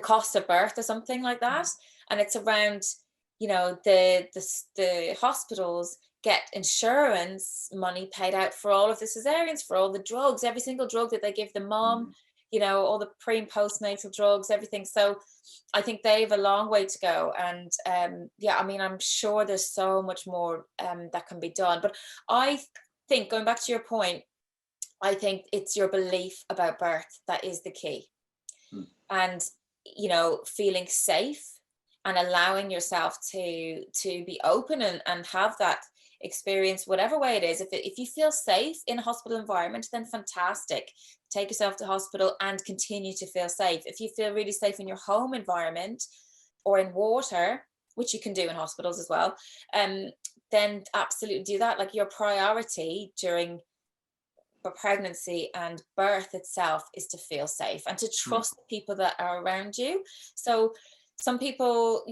cost of birth or something like that, and it's around the hospitals get insurance money paid out for all of the cesareans, for all the drugs, every single drug that they give the mom, all the pre and postnatal drugs, everything. So I think they have a long way to go. And I'm sure there's so much more that can be done. But I think, going back to your point, I think it's your belief about birth that is the key. And, feeling safe and allowing yourself to be open and have that experience, whatever way it is. If you feel safe in a hospital environment, then fantastic. Take yourself to hospital and continue to feel safe. If you feel really safe in your home environment or in water, which you can do in hospitals as well, then absolutely do that. Like, your priority during pregnancy and birth itself is to feel safe and to trust the people that are around you. So some people,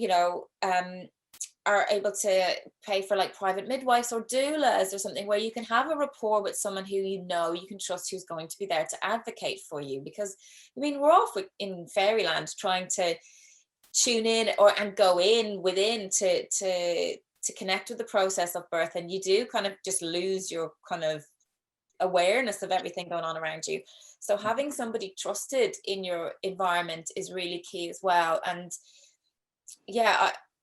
are able to pay for like private midwives or doulas or something, where you can have a rapport with someone who you can trust, who's going to be there to advocate for you. Because we're off in fairyland trying to tune in and go in within to connect with the process of birth, and you do kind of just lose your kind of awareness of everything going on around you. So having somebody trusted in your environment is really key as well. And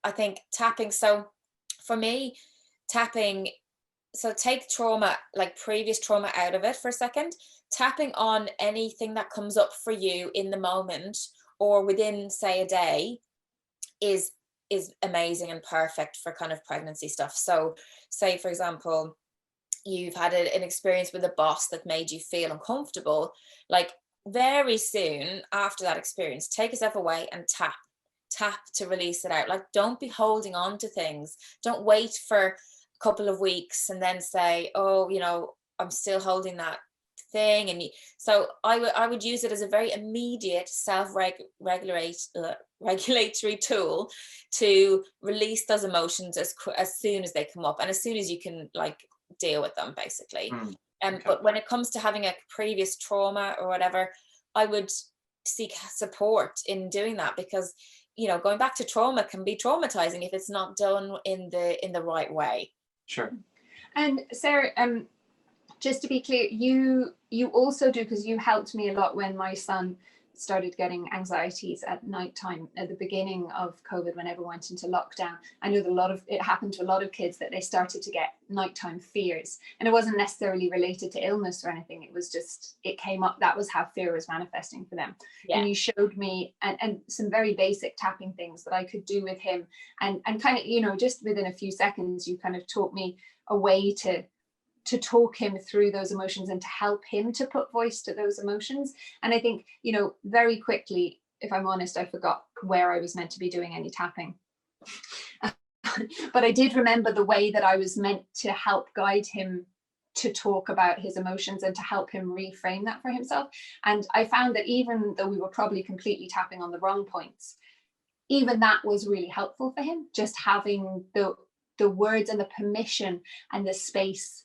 I think tapping. So for me, tapping, so take trauma, like previous trauma, out of it for a second. Tapping on anything that comes up for you in the moment or within, say, a day is amazing and perfect for kind of pregnancy stuff. So say, for example, you've had an experience with a boss that made you feel uncomfortable. Like, very soon after that experience, take yourself away and tap to release it out. Like, don't be holding on to things. Don't wait for a couple of weeks and then say, I'm still holding that thing. And so I would use it as a very immediate self-regulatory tool to release those emotions as soon as they come up, and as soon as you can like deal with them, basically. But when it comes to having a previous trauma or whatever, I would seek support in doing that, because going back to trauma can be traumatizing if it's not done in the right way. Sure. And Sarah, just to be clear, you also do, because you helped me a lot when my son started getting anxieties at nighttime at the beginning of COVID, when everyone went into lockdown. I know that it happened to a lot of kids, that they started to get nighttime fears, and it wasn't necessarily related to illness or anything. It was just, it came up. That was how fear was manifesting for them. Yeah. And you showed me and some very basic tapping things that I could do with him, and kind of, just within a few seconds, you kind of taught me a way to talk him through those emotions and to help him to put voice to those emotions. And I think, very quickly, if I'm honest, I forgot where I was meant to be doing any tapping. But I did remember the way that I was meant to help guide him to talk about his emotions and to help him reframe that for himself. And I found that even though we were probably completely tapping on the wrong points, even that was really helpful for him, just having the words and the permission and the space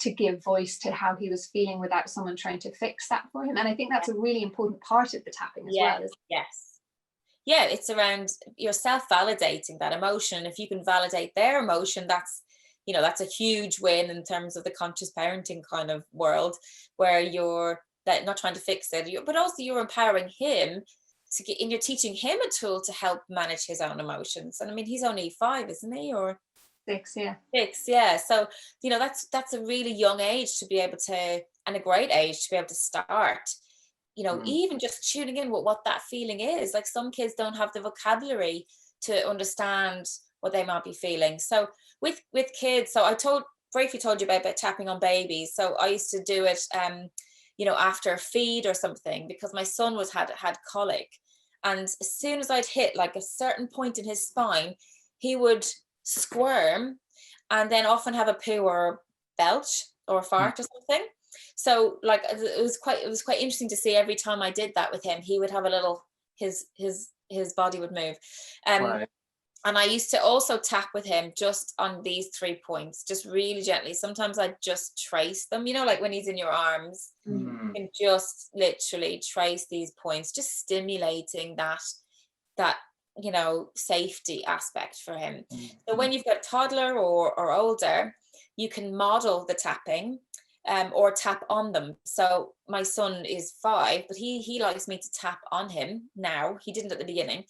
to give voice to how he was feeling without someone trying to fix that for him. And I think that's a really important part of the tapping as well. Yes. Yeah, it's around you're self-validating that emotion. If you can validate their emotion, that's, you know, that's a huge win in terms of the conscious parenting kind of world, where you're not trying to fix it, but also you're empowering him to get, and you're teaching him a tool to help manage his own emotions. And I mean, he's only 5, isn't he? Or 6, yeah. 6, yeah. So, you know, that's a really young age to be able to, and a great age to be able to start, you know, even just tuning in with what that feeling is. Like, some kids don't have the vocabulary to understand what they might be feeling. So with kids, so I briefly told you about tapping on babies. So I used to do it, you know, after a feed or something, because my son had colic. And as soon as I'd hit like a certain point in his spine, he would squirm and then often have a poo or a belch or a fart or something. So like it was quite interesting to see every time I did that with him, he would have a little, his body would move. Right. And I used to also tap with him just on these 3 points, just really gently. Sometimes I'd just trace them, you know, like when he's in your arms, you can just literally trace these points, just stimulating that, you know, safety aspect for him. So when you've got a toddler or older, you can model the tapping or tap on them. So my son is 5, but he likes me to tap on him now. He didn't at the beginning.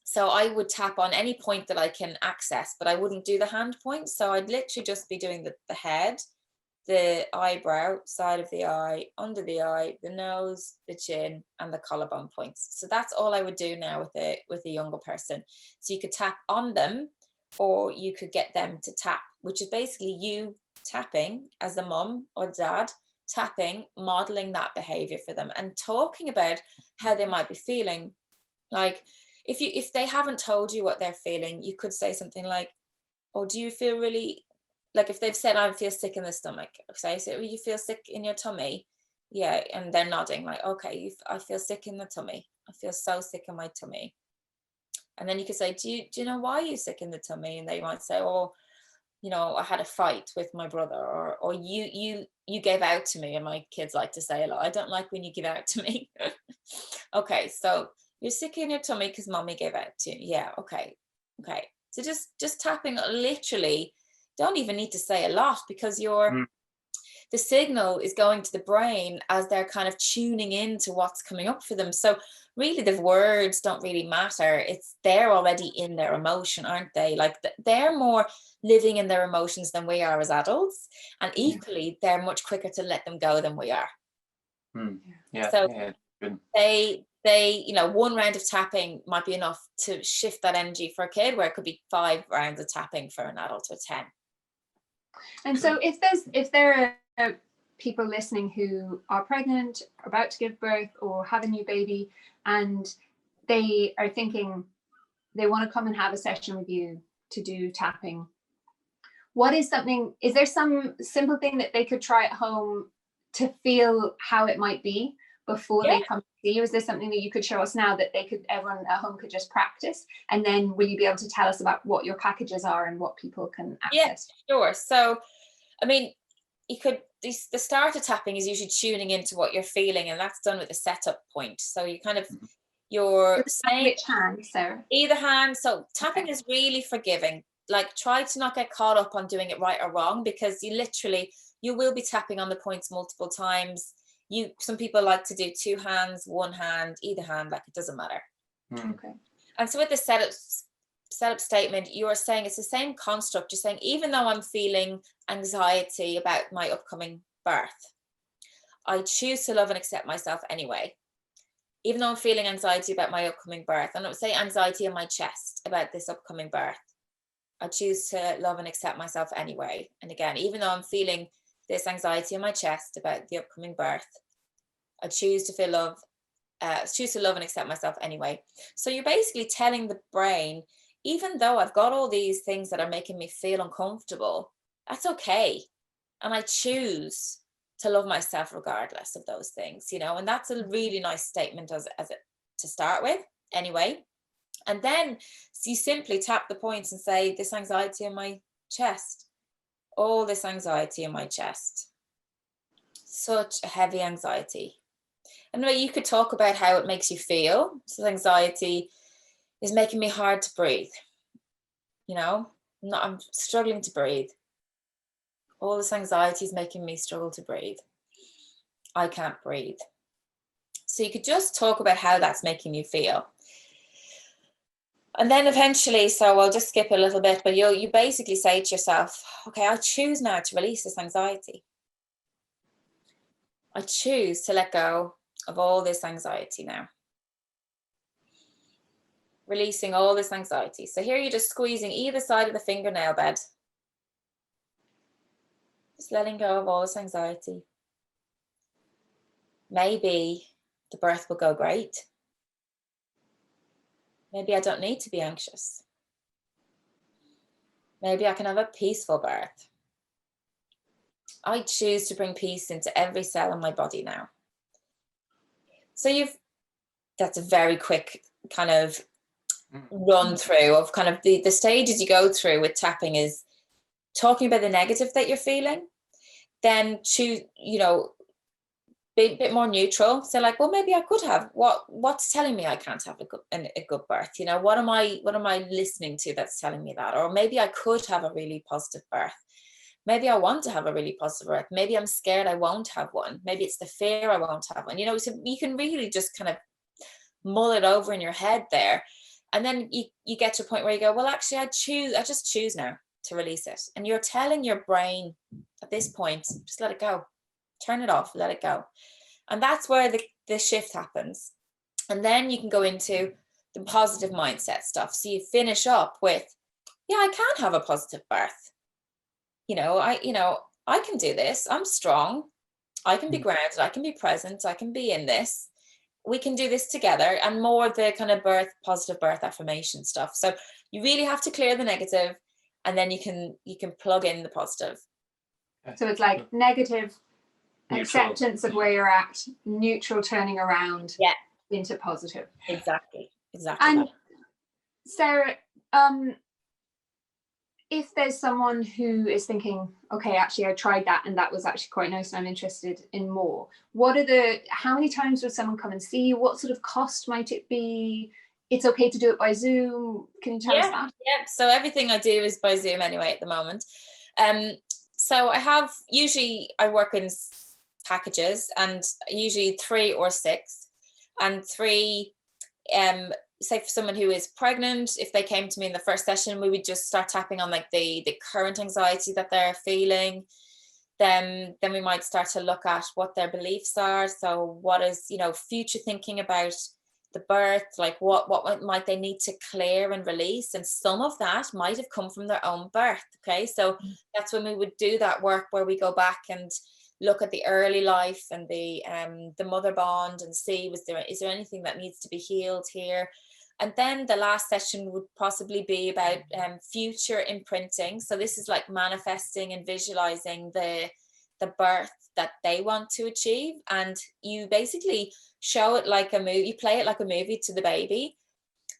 So I would tap on any point that I can access, but I wouldn't do the hand point. So I'd literally just be doing the head, the eyebrow, side of the eye, under the eye, the nose, the chin, and the collarbone points. So that's all I would do now with a younger person. So you could tap on them, or you could get them to tap, which is basically you tapping as the mum or dad, tapping, modeling that behavior for them and talking about how they might be feeling. Like, if they haven't told you what they're feeling, you could say something like, oh, do you feel really, like if they've said, I feel sick in the stomach, say, so you feel sick in your tummy? Yeah. And they're nodding like, okay, I feel sick in the tummy. I feel so sick in my tummy. And then you could say, do you know why you're sick in the tummy? And they might say, oh, you know, I had a fight with my brother, or you gave out to me. And my kids like to say a lot, I don't like when you give out to me. Okay, so you're sick in your tummy because mommy gave out to you. Yeah, okay. So just tapping, literally, don't even need to say a lot, because the signal is going to the brain as they're kind of tuning in to what's coming up for them. So really the words don't really matter. They're already in their emotion, aren't they? Like they're more living in their emotions than we are as adults. And equally, they're much quicker to let them go than we are. Yeah. So Yeah. they, you know, 1 round of tapping might be enough to shift that energy for a kid, where it could be 5 rounds of tapping for an adult or 10. And so if there are people listening who are pregnant, about to give birth, or have a new baby, and they are thinking they want to come and have a session with you to do tapping, is there some simple thing that they could try at home to feel how it might be before they come to see you? Is there something that you could show us now that everyone at home could just practice? And then will you be able to tell us about what your packages are and what people can access? Yeah, sure. So, I mean, the start of tapping is usually tuning into what you're feeling, and that's done with a setup point. So you kind of, you're saying which hand, Sarah? Either hand. So tapping is really forgiving. Like, try to not get caught up on doing it right or wrong, because you will be tapping on the points multiple times. Some people like to do 2 hands, 1 hand, either hand, like it doesn't matter. Okay. And so with the setup statement, you are saying it's the same construct. You're saying, even though I'm feeling anxiety about my upcoming birth, I choose to love and accept myself anyway. Even though I'm feeling anxiety about my upcoming birth, and I would say anxiety in my chest about this upcoming birth, I choose to love and accept myself anyway. And again, even though I'm feeling this anxiety in my chest about the upcoming birth, I choose to love and accept myself anyway. So you're basically telling the brain, even though I've got all these things that are making me feel uncomfortable, that's okay. And I choose to love myself regardless of those things, you know. And that's a really nice statement as to start with anyway. And then you simply tap the points and say, this anxiety in my chest, all this anxiety in my chest. Such a heavy anxiety. And you could talk about how it makes you feel. So anxiety is making me hard to breathe. You know, I'm struggling to breathe. All this anxiety is making me struggle to breathe. I can't breathe. So you could just talk about how that's making you feel. And then eventually, so I'll just skip a little bit, but you basically say to yourself, okay, I choose now to release this anxiety. I choose to let go of all this anxiety now. Releasing all this anxiety. So here you're just squeezing either side of the fingernail bed. Just letting go of all this anxiety. Maybe the birth will go great. Maybe I don't need to be anxious. Maybe I can have a peaceful birth. I choose to bring peace into every cell in my body now. So that's a very quick kind of run through of kind of the stages you go through with tapping is talking about the negative that you're feeling, then choose, be a bit more neutral. So like, well, maybe I could have, what's telling me I can't have a good birth? What am I listening to that's telling me that? Or maybe I could have a really positive birth. Maybe I want to have a really positive birth. Maybe I'm scared I won't have one. Maybe it's the fear I won't have one. So you can really just kind of mull it over in your head there. And then you get to a point where you go, well, actually, I just choose now to release it. And you're telling your brain at this point, just let it go. Turn it off, let it go. And that's where the shift happens. And then you can go into the positive mindset stuff. So you finish up with, yeah, I can have a positive birth. I can do this. I'm strong. I can be grounded. I can be present. I can be in this. We can do this together, and more of the kind of positive birth affirmation stuff. So you really have to clear the negative, and then you can plug in the positive. So it's like negative Neutral. acceptance of where you're at, neutral turning around into positive. Exactly. And Sarah, if there's someone who is thinking, okay, actually I tried that and that was actually quite nice and I'm interested in more, how many times would someone come and see you? What sort of cost might it be? It's okay to do it by Zoom. Can you tell us that? Yeah, so everything I do is by Zoom anyway at the moment. So I work in packages, and usually 3 or 6, and 3, say for someone who is pregnant, if they came to me in the first session, we would just start tapping on like the current anxiety that they're feeling. Then we might start to look at what their beliefs are. So what is, future thinking about the birth, like what might they need to clear and release. And some of that might have come from their own birth. Okay. So that's when we would do that work where we go back and look at the early life and the mother bond and see, is there anything that needs to be healed here? And then the last session would possibly be about future imprinting. So this is like manifesting and visualizing the birth that they want to achieve. And you basically show it like a movie, you play it like a movie to the baby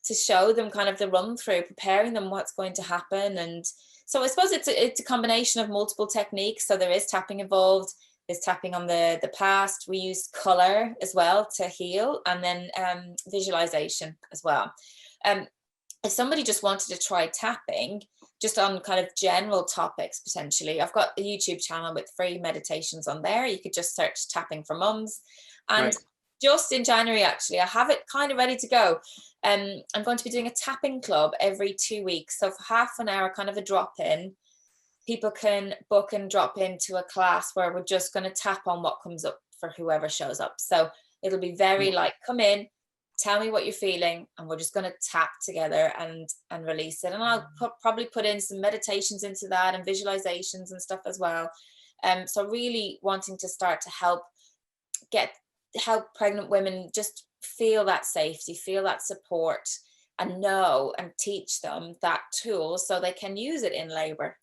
to show them kind of the run through, preparing them what's going to happen. And so I suppose it's a combination of multiple techniques. So there is tapping involved. There's tapping on the past. We use color as well to heal, and then visualization as well. If somebody just wanted to try tapping just on kind of general topics, potentially, I've got a YouTube channel with free meditations on there. You could just search tapping for mums. And just in January, actually, I have it kind of ready to go. I'm going to be doing a tapping club every 2 weeks. So for half an hour, kind of a drop in, people can book and drop into a class where we're just going to tap on what comes up for whoever shows up. So it'll be very like, come in, tell me what you're feeling, and we're just going to tap together and release it. And I'll probably put in some meditations into that and visualizations and stuff as well. So really wanting to start to help pregnant women just feel that safety, feel that support, and know and teach them that tool so they can use it in labor.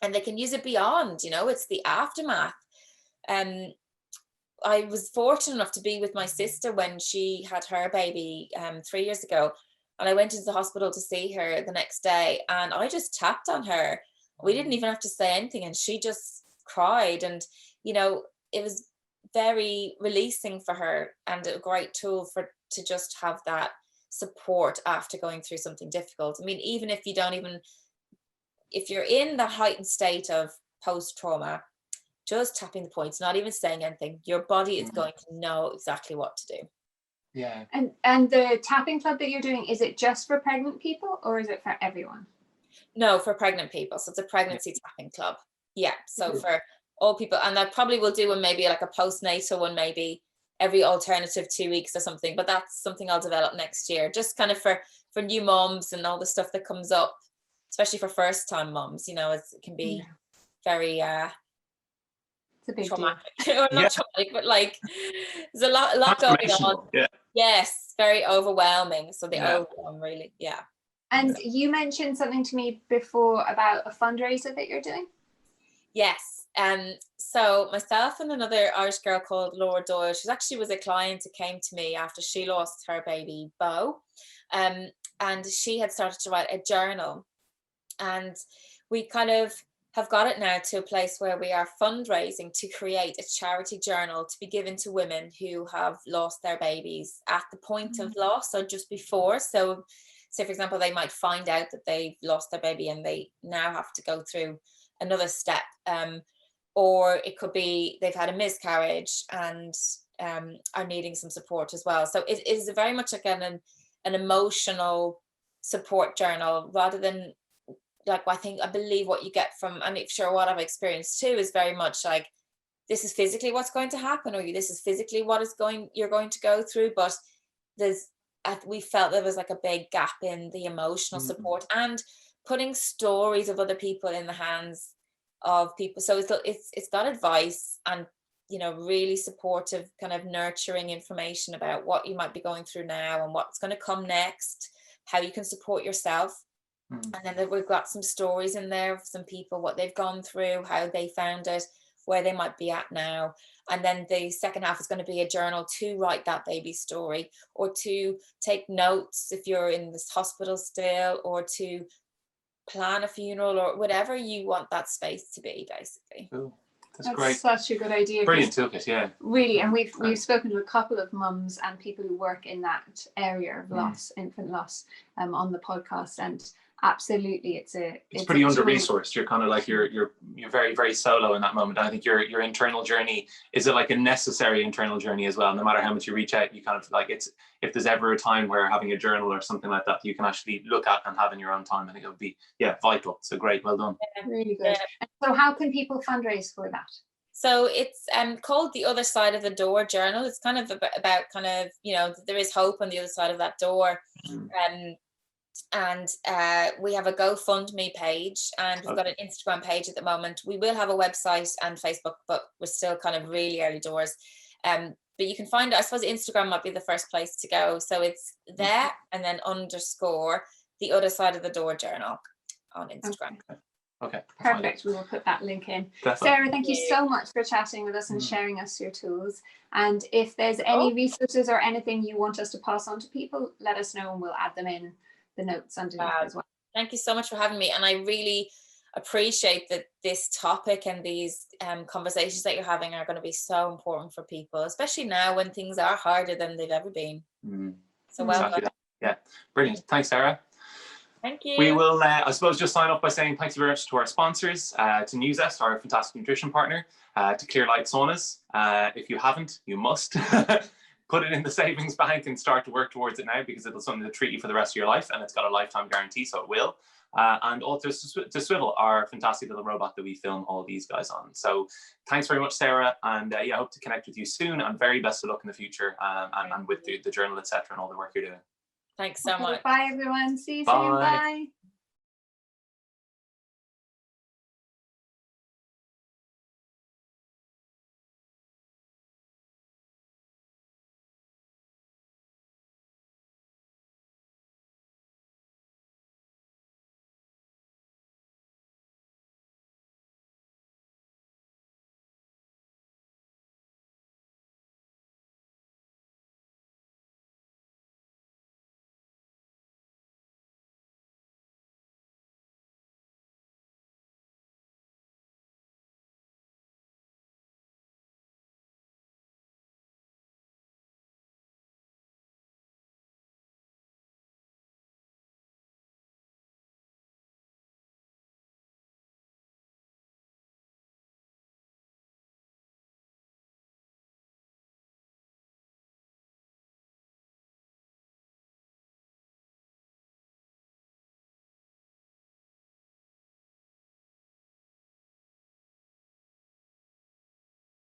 And they can use it beyond, it's the aftermath. I was fortunate enough to be with my sister when she had her baby 3 years ago. And I went into the hospital to see her the next day, and I just tapped on her We didn't even have to say anything, and she just cried. And it was very releasing for her, and a great tool to just have that support after going through something difficult. I mean, even if if you're in the heightened state of post-trauma, just tapping the points, not even saying anything, your body is going to know exactly what to do. Yeah. And the tapping club that you're doing, is it just for pregnant people or is it for everyone? No, for pregnant people. So it's a pregnancy tapping club. Yeah. So for all people, and I probably will do one, maybe like a postnatal one, maybe every alternative 2 weeks or something, but that's something I'll develop next year, just kind of for new moms and all the stuff that comes up, especially for first time moms. It can be very it's a big traumatic or not traumatic, but like there's a lot going on. Yes, very overwhelming. So the overwhelm, really. And you mentioned something to me before about a fundraiser that you're doing. Yes. So myself and another Irish girl called Laura Doyle, she actually was a client who came to me after she lost her baby Beau, and she had started to write a journal, and we kind of have got it now to a place where we are fundraising to create a charity journal to be given to women who have lost their babies at the point of loss, or just before. So say, for example, they might find out that they've lost their baby and they now have to go through another step, or it could be they've had a miscarriage and are needing some support as well. So it is very much like an emotional support journal, rather than like I believe what you get from, and I'm sure what I've experienced too, is very much like, this is physically what's going to happen, or this is physically what you're going to go through, but we felt there was like a big gap in the emotional support and putting stories of other people in the hands of people. So it's got advice and really supportive, kind of nurturing information about what you might be going through now and what's going to come next, how you can support yourself. And then we've got some stories in there of some people, what they've gone through, how they found it, where they might be at now. And then the second half is going to be a journal to write that baby story, or to take notes if you're in this hospital still, or to plan a funeral, or whatever you want that space to be, basically. Ooh, that's great. Such a good idea. Brilliant toolkit, yeah. Really, and we've spoken to a couple of mums and people who work in that area of loss, infant loss, on the podcast, and absolutely, it's pretty under-resourced. You're kind of like you're very, very solo in that moment. I think your internal journey is like a necessary internal journey as well. No matter how much you reach out, you kind of like, it's, if there's ever a time where having a journal or something like that you can actually look at and have in your own time, I think it would be vital. So great, well done. Really good. And so how can people fundraise for that? So it's called The Other Side of the Door Journal. It's kind of about kind of, there is hope on the other side of that door. And we have a GoFundMe page, and we've got an Instagram page at the moment. We will have a website and Facebook, but we're still kind of really early doors. But you can find it, I suppose Instagram might be the first place to go. So it's there, and then _ The Other Side of the Door Journal on Instagram. Okay. Perfect. We will put that link in. Definitely. Sarah, thank you so much for chatting with us and sharing us your tools. And if there's any resources or anything you want us to pass on to people, let us know and we'll add them in the notes underneath as well. Thank you so much for having me, and I really appreciate that this topic and these conversations that you're having are going to be so important for people, especially now when things are harder than they've ever been. So well done. Yeah, brilliant. Thanks, Sarah. Thank you. We will, I suppose, just sign off by saying thanks very much to our sponsors, to Newzest, our fantastic nutrition partner, to Clear Light Saunas. If you haven't, you must. Put it in the savings bank and start to work towards it now, because it'll something to treat you for the rest of your life, and it's got a lifetime guarantee, so it will. And also to Swivel, our fantastic little robot that we film all these guys on. So thanks very much, Sarah, and I hope to connect with you soon, and very best of luck in the future, and with the journal, etc., and all the work you're doing. Thanks so much. Bye, everyone. See you Bye. soon. Bye.